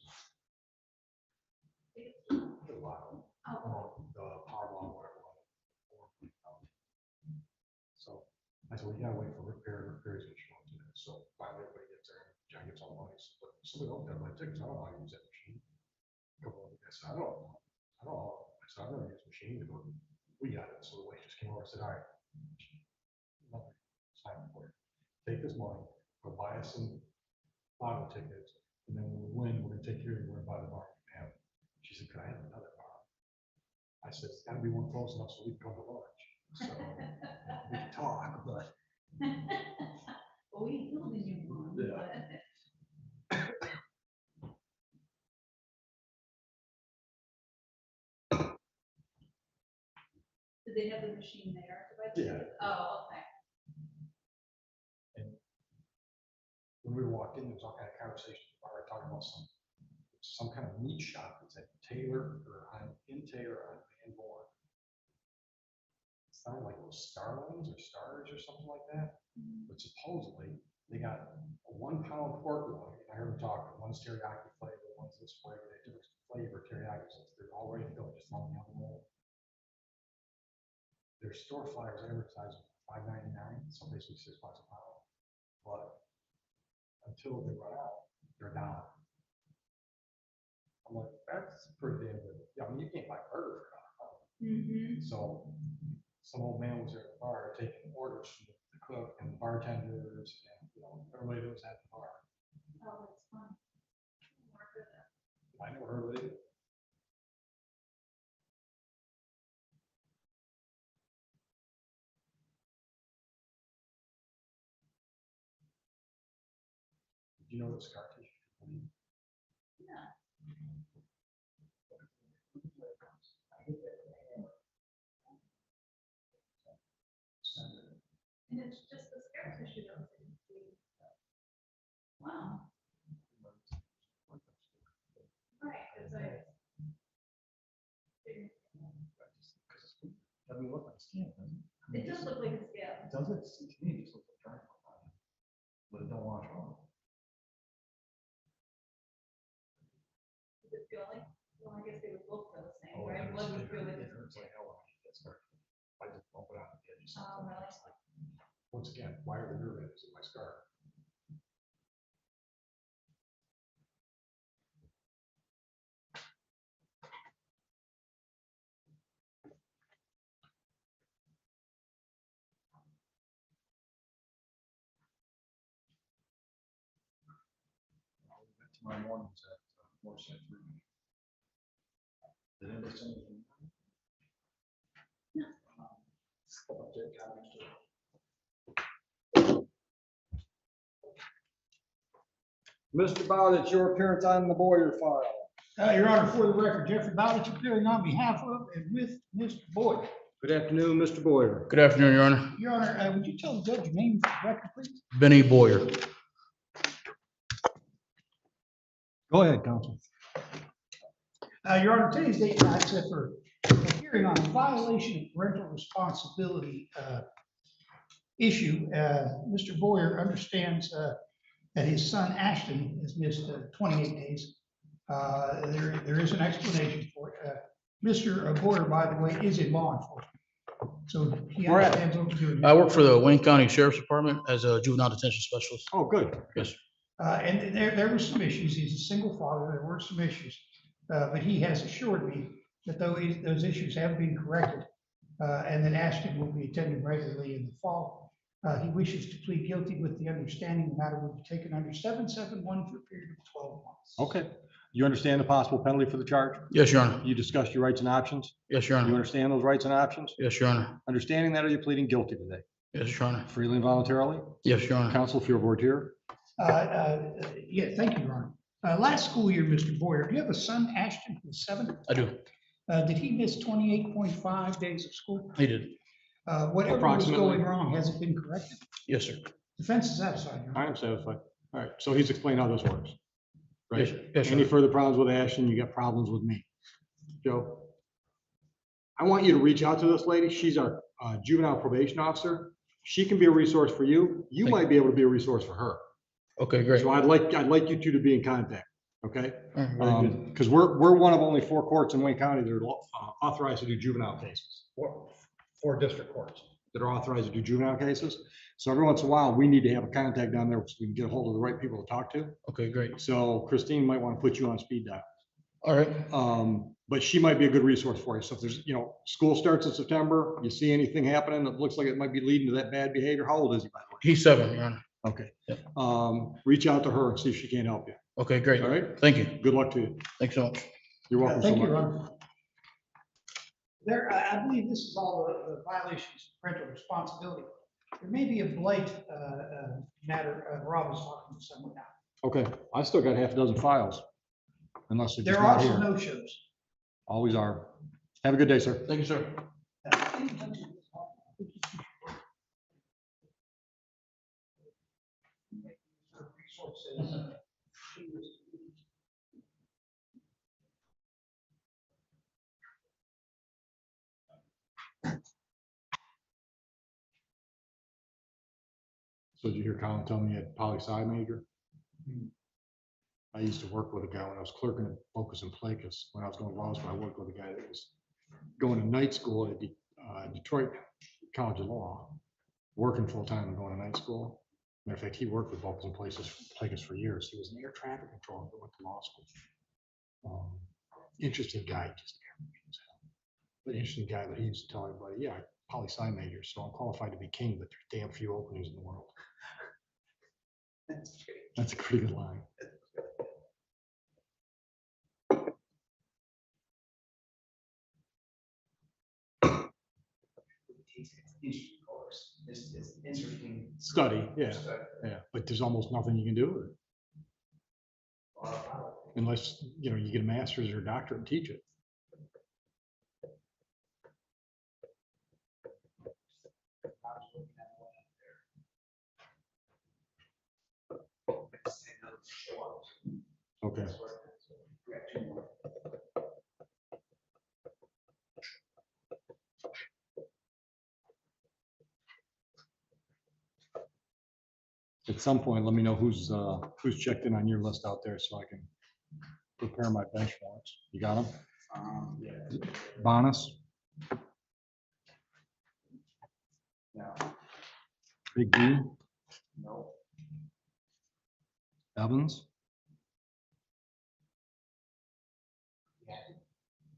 Wow. The Powerball, whatever. So I said, we gotta wait for repairs gonna show up today. So finally everybody gets there, John gets all the money, but somebody else got my tickets, I don't know how to use that machine. A couple of guys said, I don't know. I said, I'm gonna use the machine to go. We got it, so the waitress came over and said, all right. Nothing. It's time for it. Take this money, go buy us some lotto tickets, and then when we win, we're gonna take care of you, we're gonna buy the bar. And she said, could I have another bar? I said, it's gotta be one close enough so we can go to lunch. So we can talk, but. Well, we building you one. Yeah. Did they have the machine there? Yeah. Oh, okay. And when we walked in, there was all kind of conversation, talking about some kind of meat shop that's at Taylor or in Taylor on Van Born. It sounded like it was Starlings or Stars or something like that. But supposedly they got a 1 pound pork loin. I heard them talking. One's teriyaki flavor, one's this flavor. They have different flavor teriyaki. So they're already filled, just on the other roll. Their store flyers advertise $5.99, some basically $6 a pound. But until they run out, they're down. I'm like, that's pretty damn good. Yeah, I mean, you can't buy burger for $1. Mm-hmm. So some old man was at the bar taking orders from the cook and the bartenders and, everybody that was at the bar. Oh, that's fun. Never heard that. I never heard of it either. Did you know that scar tissue? And it's just the scar tissue that was in the. Wow. Right, because Doesn't look like skin, does it? it does look like a scale. Does it? To me, it just looks like dry. But it don't wash off. Does it feel like, well, I guess they would both feel the same, Oh, right? Blood would feel like. it hurts like hell when I get scar. I just bump it out. Oh, really? Once again, why are the nerve endings in my scar? Tomorrow morning is at Morsec. Did anybody send anything? Mr. Bowden, it's your appearance on the Boyer file. Your Honor, for the record, Jeffrey Bowditch appearing on behalf of and with Mr. Boyd. Good afternoon, Mr. Boyer. Good afternoon, Your Honor. Your Honor, would you tell the judge your name for the record, please? Benny Boyer. Go ahead, counsel. Your Honor, today's date, I set for a hearing on a violation of parental responsibility issue. Mr. Boyer understands that his son Ashton has missed 28 days. There is an explanation for it. Mr. Boyer, by the way, is in law enforcement. So he understands what we're doing. I work for the Wayne County Sheriff's Department as a juvenile detention specialist. Oh, good. Yes. And there were some issues. He's a single father. There were some issues. But he has assured me that those issues have been corrected and that Ashton will be attending regularly in the fall. He wishes to plead guilty with the understanding the matter will be taken under 771 for a period of 12 months. Okay. You understand the possible penalty for the charge? Yes, Your Honor. You discussed your rights and options? Yes, Your You Honor. understand those rights and options? Yes, Your Honor. Understanding that, are you pleading guilty today? Yes, Your Honor. Freely and voluntarily? Yes, Your Honor. Counsel, if you're aboard here. Yeah, thank you, Your Honor. Last school year, Mr. Boyer, do you have a son, Ashton, who's 7? I do. Did he miss 28.5 days of school? He did. Whatever was Approximately. going wrong, has it been corrected? Yes, sir. Defense is satisfied, Your Honor. I am satisfied. All right. So he's explained how this works. Right? Yes, yes, Any Your further problems with Ashton, you got problems with me. Joe? I want you to reach out to this lady. She's our juvenile probation officer. She can be a resource for you. You Thank might be able to be a resource for her. Okay, great. So I'd like you two to be in contact, okay? All right, very good. Because we're one of only 4 courts in Wayne County that are authorized to do juvenile cases. 4 district courts that are authorized to do juvenile cases. So every once in a while, we need to have a contact down there so we can get a hold of the right people to talk to. Okay, great. So Christine might want to put you on speed dial. All right. But she might be a good resource for you. So if there's, school starts in September, you see anything happening that looks like it might be leading to that bad behavior. How old is he, by the way? He's 7, Your Honor. Okay. Yep. Reach out to her and see if she can't help you. Okay, great. All right. Thank you. Good luck to you. Thanks so much. You're welcome. Thank so you, much. Ron. I believe this is all the violations of parental responsibility. There may be a blight matter. Rob was talking to someone now. Okay. I still got half a dozen files. Unless they're There just are not some here. no-shows. Always are. Have a good day, sir. Thank you, sir. So did you hear Colin tell me he had poli-sci major? I used to work with a guy when I was clerking at Focus and Placus. When I was going to law school, I worked with a guy that was going to night school at Detroit College of Law, working full-time and going to night school. Matter of fact, he worked with Focus and Placus for years. He was an air traffic controller that went to law school. Interesting guy, just but interesting guy. But he used to tell everybody, yeah, poli-sci major, so I'm qualified to be king, but there's damn few openings in the world. That's a pretty good line. Interesting course. It's interesting. Study, yeah, yeah, but there's almost nothing you can do with it. Unless, you know, you get a master's or a doctorate and teach it. Okay. At some point, let me know who's checked in on your list out there so I can prepare my bench warrants. You got them? Yeah. Bonus, No. Big D, No. Evans,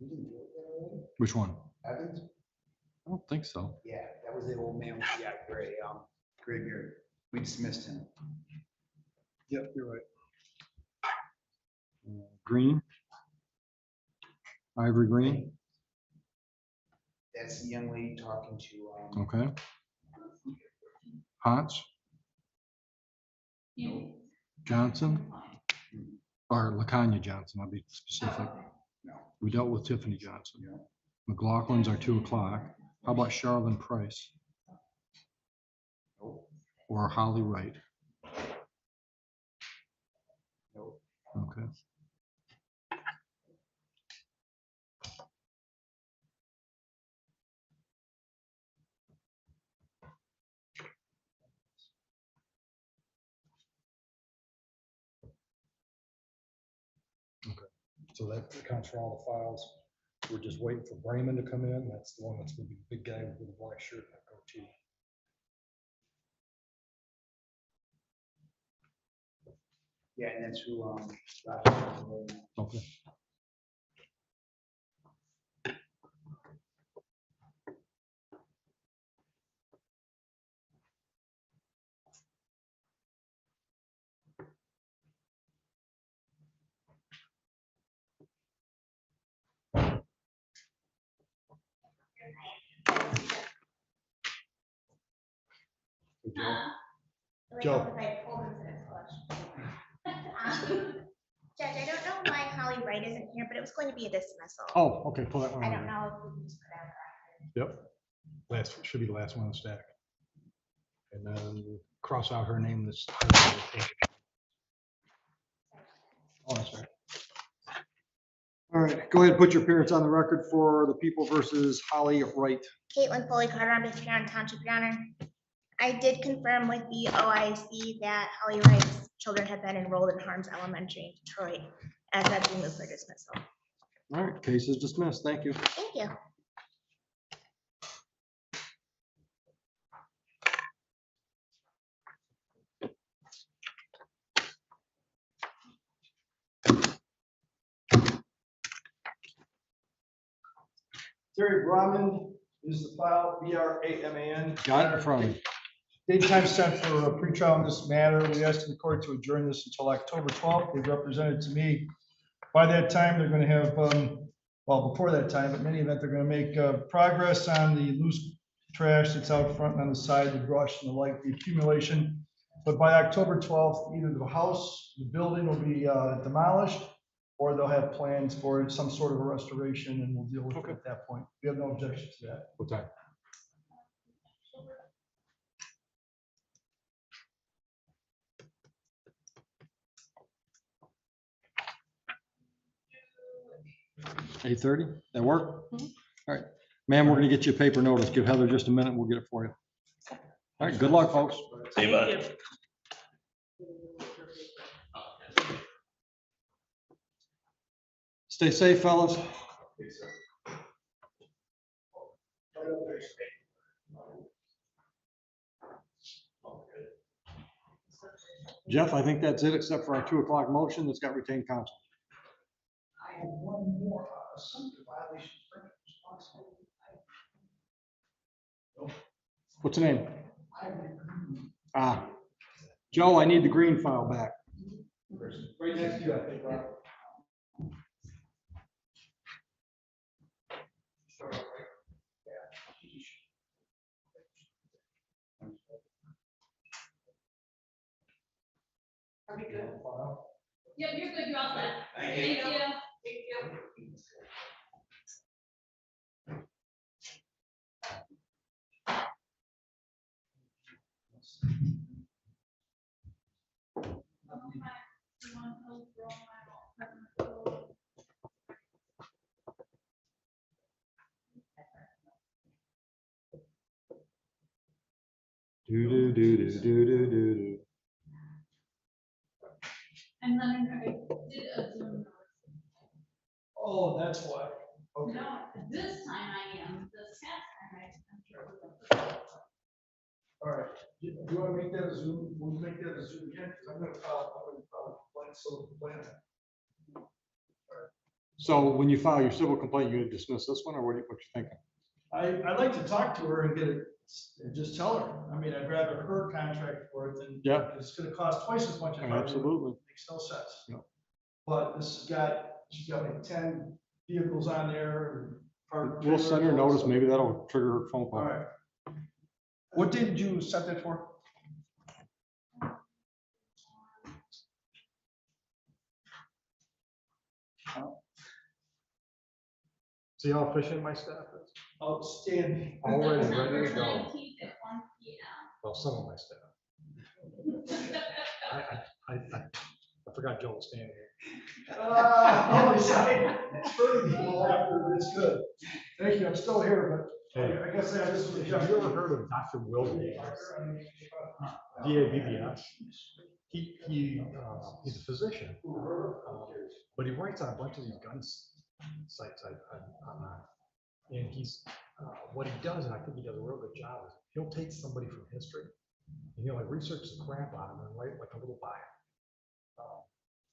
We didn't do it that already? which one? Evans? I don't think so. Yeah, that was the old man with the gray beard. We dismissed him. Yep, you're right. Green, Ivory Green, That's the young lady talking to, okay. Hans, Johnson, or LaCanya Johnson, I'll be specific. no. We dealt with Tiffany Johnson. Yeah. McLaughlin's are 2 o'clock. How about Charlene Price? Nope. Or Holly Wright? Nope. Okay. So that accounts for all the files. We're just waiting for Brayman to come in. That's the one that's gonna be the big guy with the black shirt and goatee. Yeah, and that's who, Okay. Joe. Judge, I don't know why Holly Wright isn't here, but it was going to be a dismissal. Oh, okay, pull that one. I over don't there. know if we can just put that on. Yep. Last, should be the last one on the stack. And then cross out her name this. Oh, that's right. All right, go ahead and put your appearance on the record for the People versus Holly Wright. Caitlin Foley Carter, on behalf of Huron Township, Your Honor. I did confirm with the OIC that Holly Wright's children have been enrolled in Harms Elementary in Detroit, as that's been moved for dismissal. All right, case is dismissed. Thank you. Thank you. Terry Brahman is the file, BRAMAN. Got it in front of me. Date time set for a pretrial in this matter. We asked the court to adjourn this until October 12th. They've represented to me. By that time, they're going to have, well, before that time, but in any event, they're going to make progress on the loose trash that's out front and on the side, the brush and the like, the accumulation. But by October 12th, either the house, the building will be demolished, or they'll have plans for some sort of a restoration, and we'll deal with it at that point. We have no objection to that. What time? $8:30, that work? All right, ma'am, we're gonna get you a paper notice. Give Heather just a minute, we'll get it for you. All right, good luck, folks. See you, bud. Stay safe, fellas. Jeff, I think that's it, except for our 2 o'clock motion that's got retained counsel. I have one more, some violation. What's the name? Joe, I need the green file back. Right next to you, I think, Rob. Are we good? Yep, you're good, you're all set. Thank you. Thank you. Do, do, do, do, do, do, do. And then I did a Zoom. Oh, that's why. Okay. No, this time I am, this past time I'm sure it was. All right. Do you want to make that a Zoom? We'll make that a Zoom again, because I'm gonna file complaint, civil complaint. So when you file your civil complaint, you gonna dismiss this one, or what you thinking? I'd like to talk to her and get it, and just tell her. I mean, I'd rather her contract for it than. Yeah. It's gonna cost twice as much. if I do it. Absolutely. Makes no sense. Yep. But she's got like 10 vehicles on there. and We'll send her a notice, maybe that'll trigger her phone All call. right. What did you set that for? See how efficient my staff is? Outstanding. Already ready to go. 19th at 1 p.m. Well, some of my staff. I forgot Joe was standing here. It's good. Thank you. I'm still here, but Hey, I guess this was. have you ever heard of Dr. Will Davis? DABBS? He's a physician, but he writes on a bunch of these gun sites online. And what he does, and I think he does a real good job, is he'll take somebody from history and he'll like research the crap out of them and write like a little bio.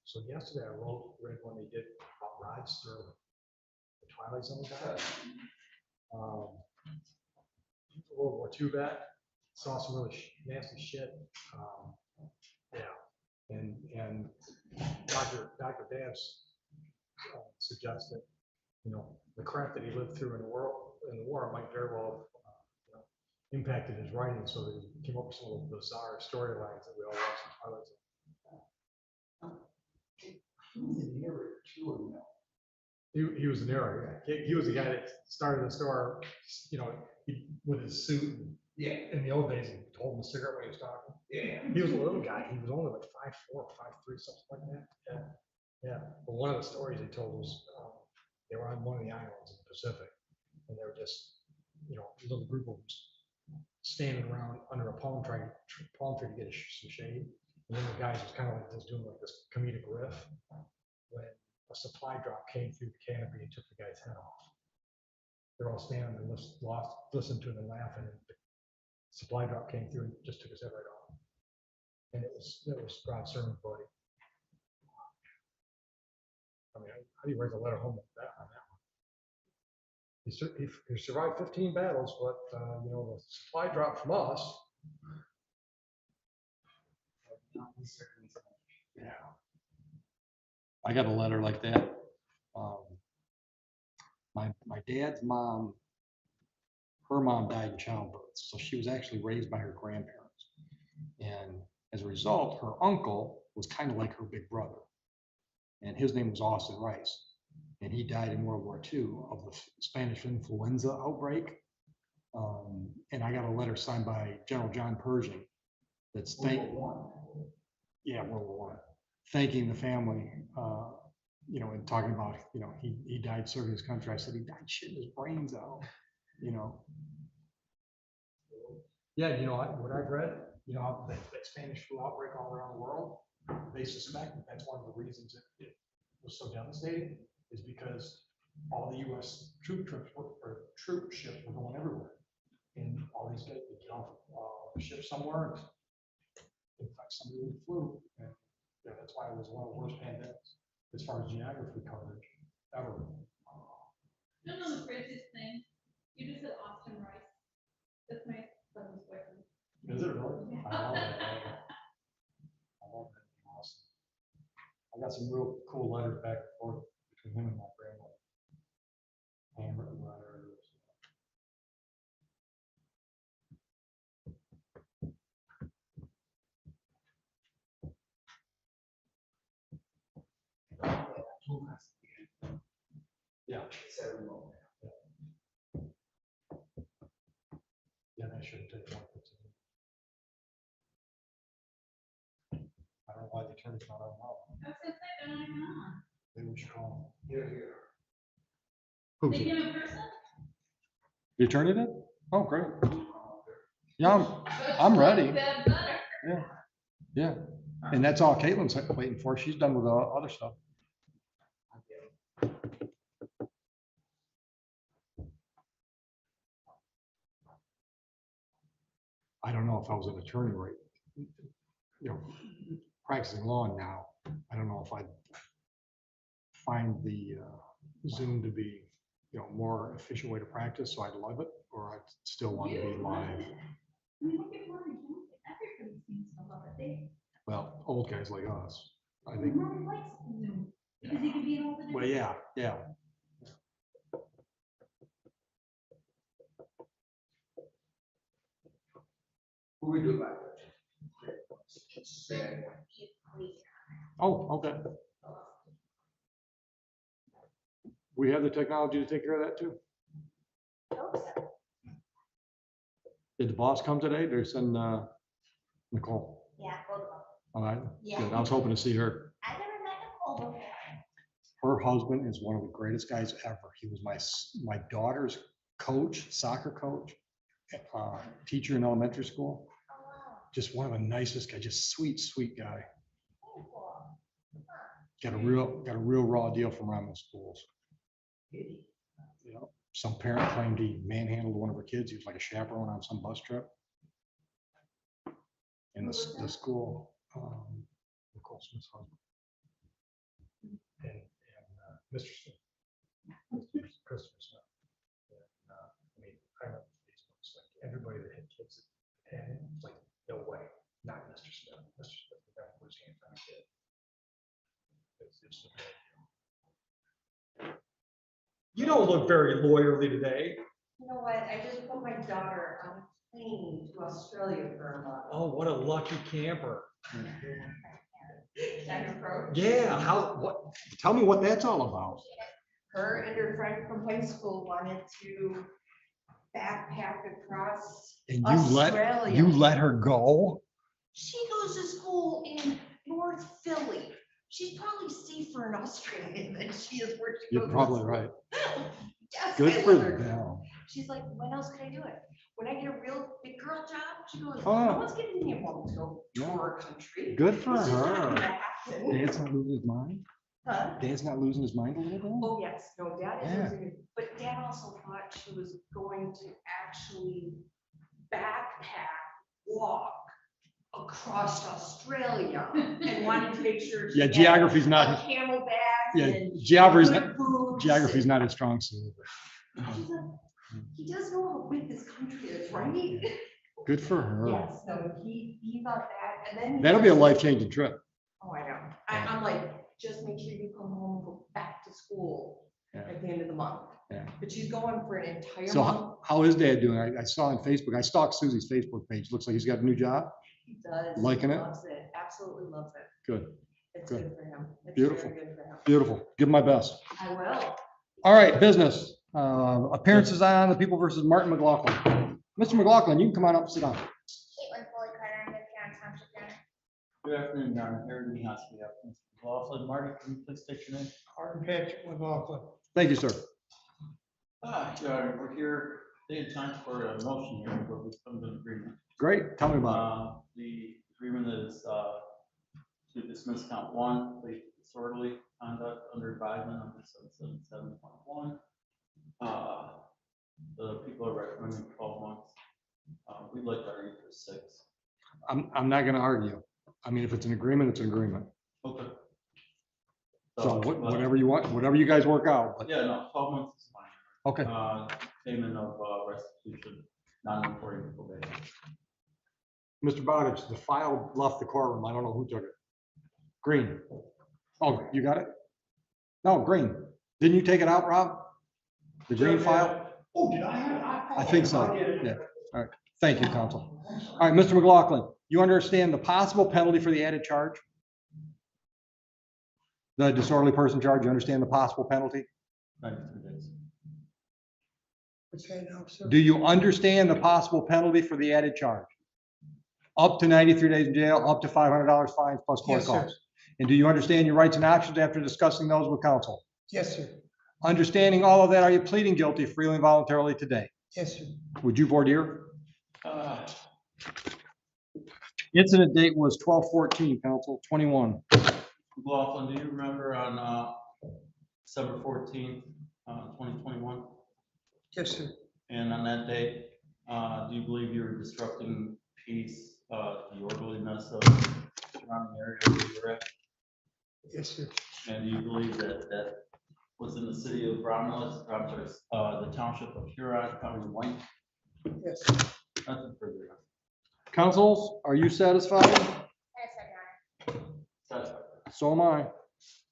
So yesterday I read one they did about Rod Sterling, the Twilight Zone guy. World War II vet, saw some really nasty shit. Yeah, and Dr. Dabbs suggested, the crap that he lived through in the war might very well have impacted his writing, so that he came up with some of the bizarre storylines that we all watch in Twilight Zone. He was the narrator. He was the guy that started the store, with his suit. Yeah. In the old days, he told him a cigarette when he was talking. Yeah. He was a little guy. He was only like 5'4", 5'3", something like that. Yeah. Yeah. But one of the stories he told was they were on one of the islands in the Pacific, and they were just, a little group of them standing around under a palm tree to get some shade. And then the guys was kind of like just doing like this comedic riff when a supply drop came through the canopy and took the guy's head off. They're all standing there, listening to him and laughing. And the supply drop came through and just took his head right off. And it was Rod Sermon's buddy. I mean, how do you write a letter home like that on that one? He survived 15 battles, but the supply drop from us. Yeah. I got a letter like that. My dad's mom, her mom died in childbirth, so she was actually raised by her grandparents. And as a result, her uncle was kind of like her big brother. And his name was Austin Rice. And he died in World War II of the Spanish influenza outbreak. And I got a letter signed by General John Pershing that's World War I, thanking the family, and talking about, he died serving his country. I said he died shitting his brains out, Yeah, what I've read, that Spanish flu outbreak all around the world, they suspect that that's one of the reasons it was so devastating, is because all the U.S. troop ships were going everywhere. And all these guys would get off a ship somewhere and infect somebody with the flu. And that's why it was one of the worst pandemics as far as geography coverage ever. No, the craziest thing, you just said Austin Rice. That's my Is it really? I love that. I love that. Awesome. I got some real cool letters back and forth between him and my grandmother. Handwritten letters. Yeah. Yeah, that should take more. I don't know why the attorney's not on now. Maybe we should call him. Who's it? The attorney did? Oh, great. Yeah, I'm ready. Yeah, yeah. And that's all Caitlin's waiting for. She's done with the other stuff. I don't know if I was an attorney, right? You know, practicing law now, I don't know if I'd find the Zoom to be, you know, more efficient way to practice, so I'd love it, or I'd still want to be live. Well, old guys like us, I think. Well, yeah, yeah. Who we do about Oh, okay. We have the technology to take care of that too. Did the boss come today? Did they send Nicole? Yeah, both of them. All right. Yeah. Good. I was hoping to see her. I never met Nicole before. Her husband is one of the greatest guys ever. He was my daughter's coach, soccer coach, teacher in elementary school. Oh, wow. Just one of the nicest guys, just sweet, sweet guy. Very cool. Got a real raw deal from around the schools. You know, some parent claimed he manhandled one of her kids. He was like a chaperone on some bus trip. In the school, Nicole Smith's husband. And Mr. Smith. Christopher Smith. And, I mean, I remember Facebook's like everybody that had kids, and it's like, no way, not Mr. Smith. Mr. Smith would never put his hands on a kid. It's a bad deal. You don't look very lawyerly today. You know what? I just put my daughter on a plane to Australia for a month. Oh, what a lucky camper. Jennifer. Yeah, what, tell me what that's all about. Her and her friend from high school wanted to backpack across And Australia. you let her go? She goes to school in North Philly. She's probably safer in Australia than she is where she goes. You're probably right. Yes, Good I for love her. them. She's like, when else could I do it? When I get a real big girl job, she goes, Oh. no one's giving me a woman to go tour a country. Good for This is not her. gonna happen." Dad's not losing his mind? Huh? Dad's not losing his mind a little bit? Oh, yes, no, dad is, Yeah. losing it, but dad also thought she was going to actually backpack, walk across Australia and wanted to make sure. she Yeah, had geography's not- a Camel bag. Yeah, and geography's good boots Geography's and- not his strong suit. She's like, he does know how big this country is, right? Good for her. Yes, no, he thought that, and then. he That'll be a was- life-changing trip. Oh, I know. I'm like, just make sure you come home and go back to school Yeah. at the end of the month. Yeah. But she's going for an entire So month. how is Dad doing? I saw on Facebook, I stalked Susie's Facebook page. Looks like he's got a new job. He does. Liking it? Loves it, absolutely loves it. Good, It's Good. good for him. It's Beautiful. very good for him. beautiful. Give him my best. I will. All right, business. Appearances on the People versus Martin McLaughlin. Mr. McLaughlin, you can come on up and sit down. Caitlin Foley Carter, I'm with Huron Township Planner. Good afternoon, Your Honor. Aaron Mihasky, Mr. McLaughlin. Marty, can you please state your name? Martin Patrick McLaughlin. Thank you, sir. Your Honor, we're here, day and time for a motion here, but we've come to an agreement. Great. Tell me about The agreement is to dismiss count one, the disorderly conduct under advisement under 777.1. The people are recommending 12 months. We'd like to argue for 6. it. I'm not gonna argue. I mean, if it's an agreement, it's an agreement. Okay. So whatever you want, whatever you guys work out. But Yeah, no, 12 months is fine. Okay. Payment of restitution non-reporting probation. Mr. Bowditch, the file left the courtroom. I don't know who took it. Green. Oh, you got it? No, green. Didn't you take it out, Rob? The green file? Oh, did I have? I think so. Yeah. All right. Thank you, counsel. All right, Mr. McLaughlin, you understand the possible penalty for the added charge? The disorderly person charge, you understand the possible penalty? 93 days. What's that now, sir? Do you understand the possible penalty for the added charge? Up to 93 days in jail, up to $500 fines plus court Yes, sir. costs. And do you understand your rights and options after discussing those with counsel? Yes, sir. Understanding all of that, are you pleading guilty freely and voluntarily today? Yes, sir. Would you voir dire? Incident date was 12/14, counsel, 21. McLaughlin, do you remember on December 14th, 2021? Yes, sir. And on that date, do you believe you were disrupting peace, the orderliness of the surrounding area where you were at? Yes, sir. And do you believe that that was in the city of Romulus, I'm sorry, the township of Huron, County of Wayne? Yes, sir. Nothing further. Counsels, are you satisfied? Satisfied. So am I.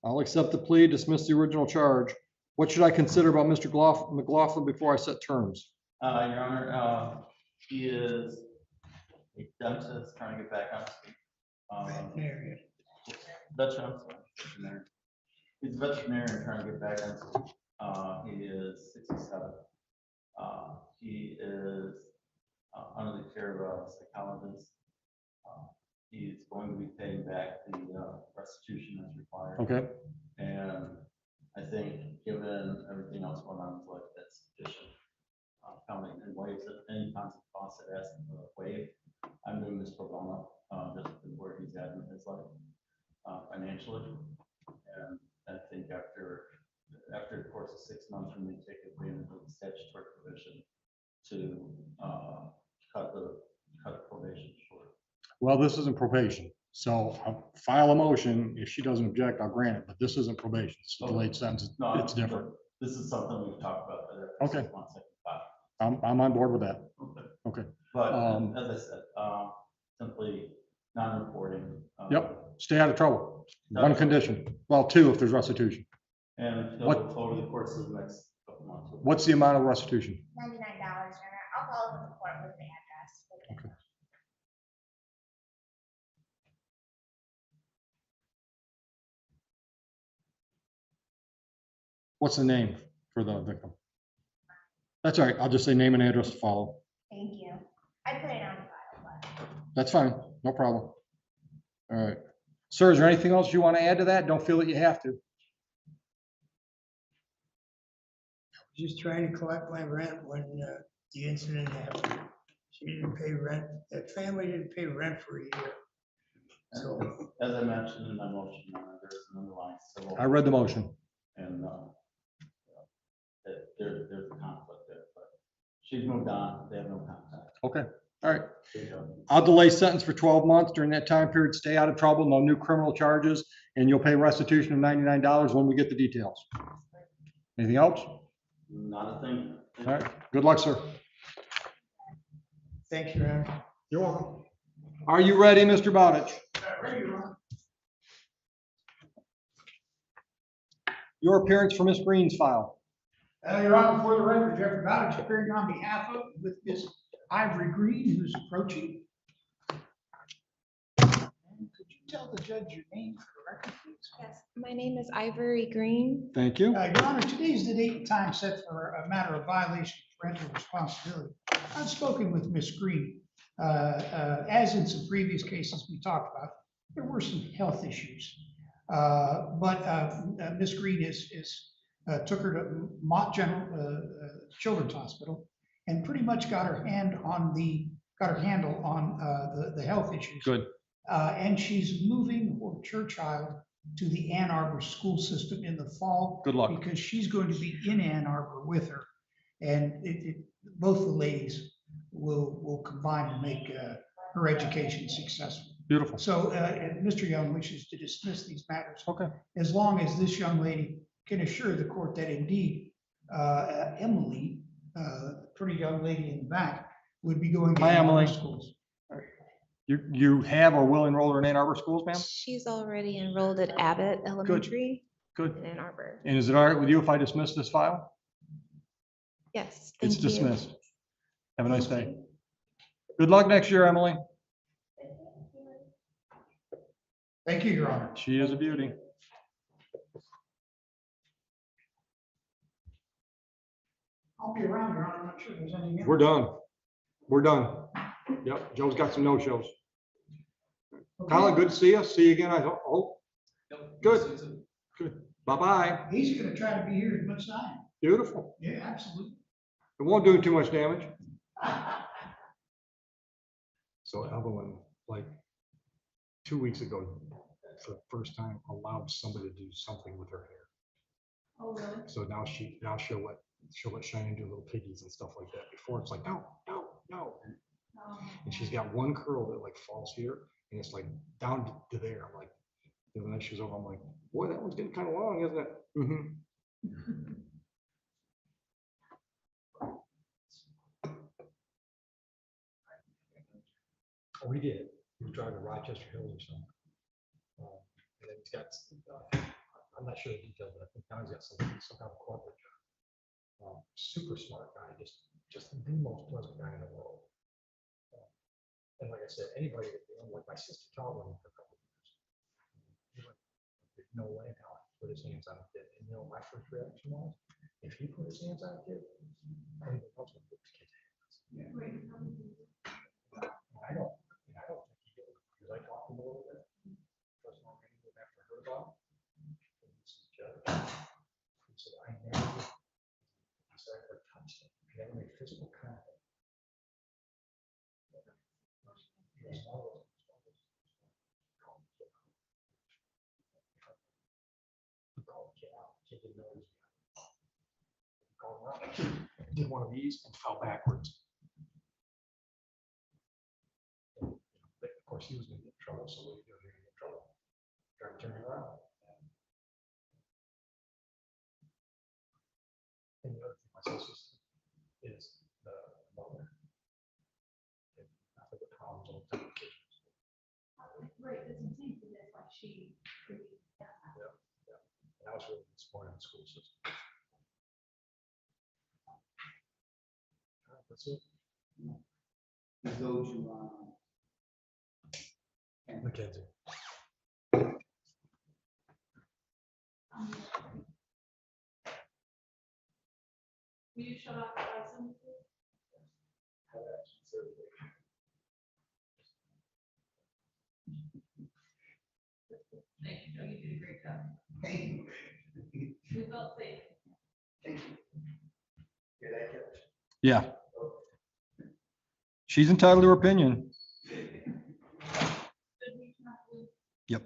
I'll accept the plea, dismiss the original charge. What should I consider about Mr. McLaughlin before I set terms? Your Honor, he is a dentist trying to get back on his feet. Veterinarian. Veterinarian. He's a veterinarian trying to get back on his feet. He is 67. He is under the care of a psychologist. He's going to be paying back the restitution that's required. Okay. And I think given everything else going on in his life, that's sufficient. Counting and waives any kinds of costs that has to be waived. I'm doing this pro bono, just where he's at in his life, financially. And I think after the course of 6 months, we may take advantage of the statutory provision to cut the probation short. Well, this isn't probation, so I'll file a motion. If she doesn't object, I'll grant it, but this isn't probation. It's a delayed sentence. No, It's different. This is something we've talked about. Okay. 6 months, I can file. I'm on board with that. Okay. Okay. But as I said, simply non-reporting. Yep. Stay out of trouble. One condition. Well, two if there's restitution. And What- over the course of the next couple months. What's the amount of restitution? $99, Your Honor. I'll follow with the court with the address. Okay. What's the name for the victim? That's all right. I'll just say name and address to follow. Thank you. I put it on file, but. That's fine. No problem. All right. Sir, is there anything else you want to add to that? Don't feel that you have to. Just trying to collect my rent when the incident happened. She didn't pay rent. That family didn't pay rent for a year. So As I mentioned in my motion, there's an underlying civil. I read the motion. And there's a conflict there, but she's moved on. They have no contact. Okay. All right. I'll delay sentence for 12 months. During that time period, stay out of trouble, no new criminal charges, and you'll pay restitution of $99 when we get the details. Anything else? Not a thing. All right. Good luck, sir. thank you, Your Honor. You're welcome. Are you ready, Mr. Bowditch? Your appearance for Ms. Green's file. Your Honor, for the record, Jeffrey Bowditch appearing on behalf of with Miss Ivory Green, who's approaching. And could you tell the judge your name for the record, please? Yes, my name is Ivory Green. Thank you. Your Honor, today is the date and time set for a matter of violation of parental responsibility. I've spoken with Miss Green. As in some previous cases we talked about, there were some health issues. But Miss Green took her to Mott General Children's Hospital and pretty much got her handle on the health issues. Good. And she's moving her child to the Ann Arbor school system in the fall. Good luck. Because she's going to be in Ann Arbor with her. And both the ladies will combine to make her education successful. Beautiful. So Mr. Young wishes to dismiss these matters. Okay. As long as this young lady can assure the court that indeed Emily, pretty young lady in the back, would be going to Hi, Ann Arbor Emily. schools. You have or will enroll her in Ann Arbor schools, ma'am? She's already enrolled at Abbott Elementary Good. in Ann Arbor. And is it all right with you if I dismiss this file? Yes, It's thank you. dismissed. Have a nice day. Good luck next year, Emily. Thank you, Your Honor. She is a beauty. I'll be around, Your Honor. I'm not sure there's any. We're done. We're done. Yep, Joe's got some no-shows. Colin, good to see you. See you again, I hope. Good. Good. Bye-bye. He's gonna try to be here as much as I am. Beautiful. Yeah, absolutely. It won't do too much damage. So Evelyn, like 2 weeks ago, for the first time, allowed somebody to do something with her hair. Oh, really? So now she'll let Shannon do little piggies and stuff like that. Before it's like, no. And she's got one curl that like falls here and it's like down to there. I'm like, the other night she was over, I'm like, boy, that one's getting kind of long, isn't it? Mm-hmm. Oh, we did. He was driving to Rochester Hills or something. And then he's got, I'm not sure the details, but I think now he's got some kind of corporate job. Super smart guy, just the most pleasant guy in the world. And like I said, anybody, like my sister taught him for a couple of years. There's no way in hell he put his hands on a kid. And my first reaction was, if he put his hands on a kid, anybody else would put his kid's hands. Yeah. I don't think he did, because I talked to him a little bit. First time I met him after I heard about him. He said, I never touched him. I never made physical contact. Did one of these and fell backwards. Of course, he was going to get in trouble, so what do you do? You're going to get in trouble. Try to turn it around. And the other thing my sister is the mother. Nothing but problems all the time. Right, that's insane, because that's why she. Yeah. And I was really disappointed in the school system. All right, that's it. Those who, Mackenzie. Will you shut off the license? Thank you, Joe, you did a great job. Thank you. We felt safe. Thank you. Hear that, Judge? Yeah. She's entitled to her opinion. Yep.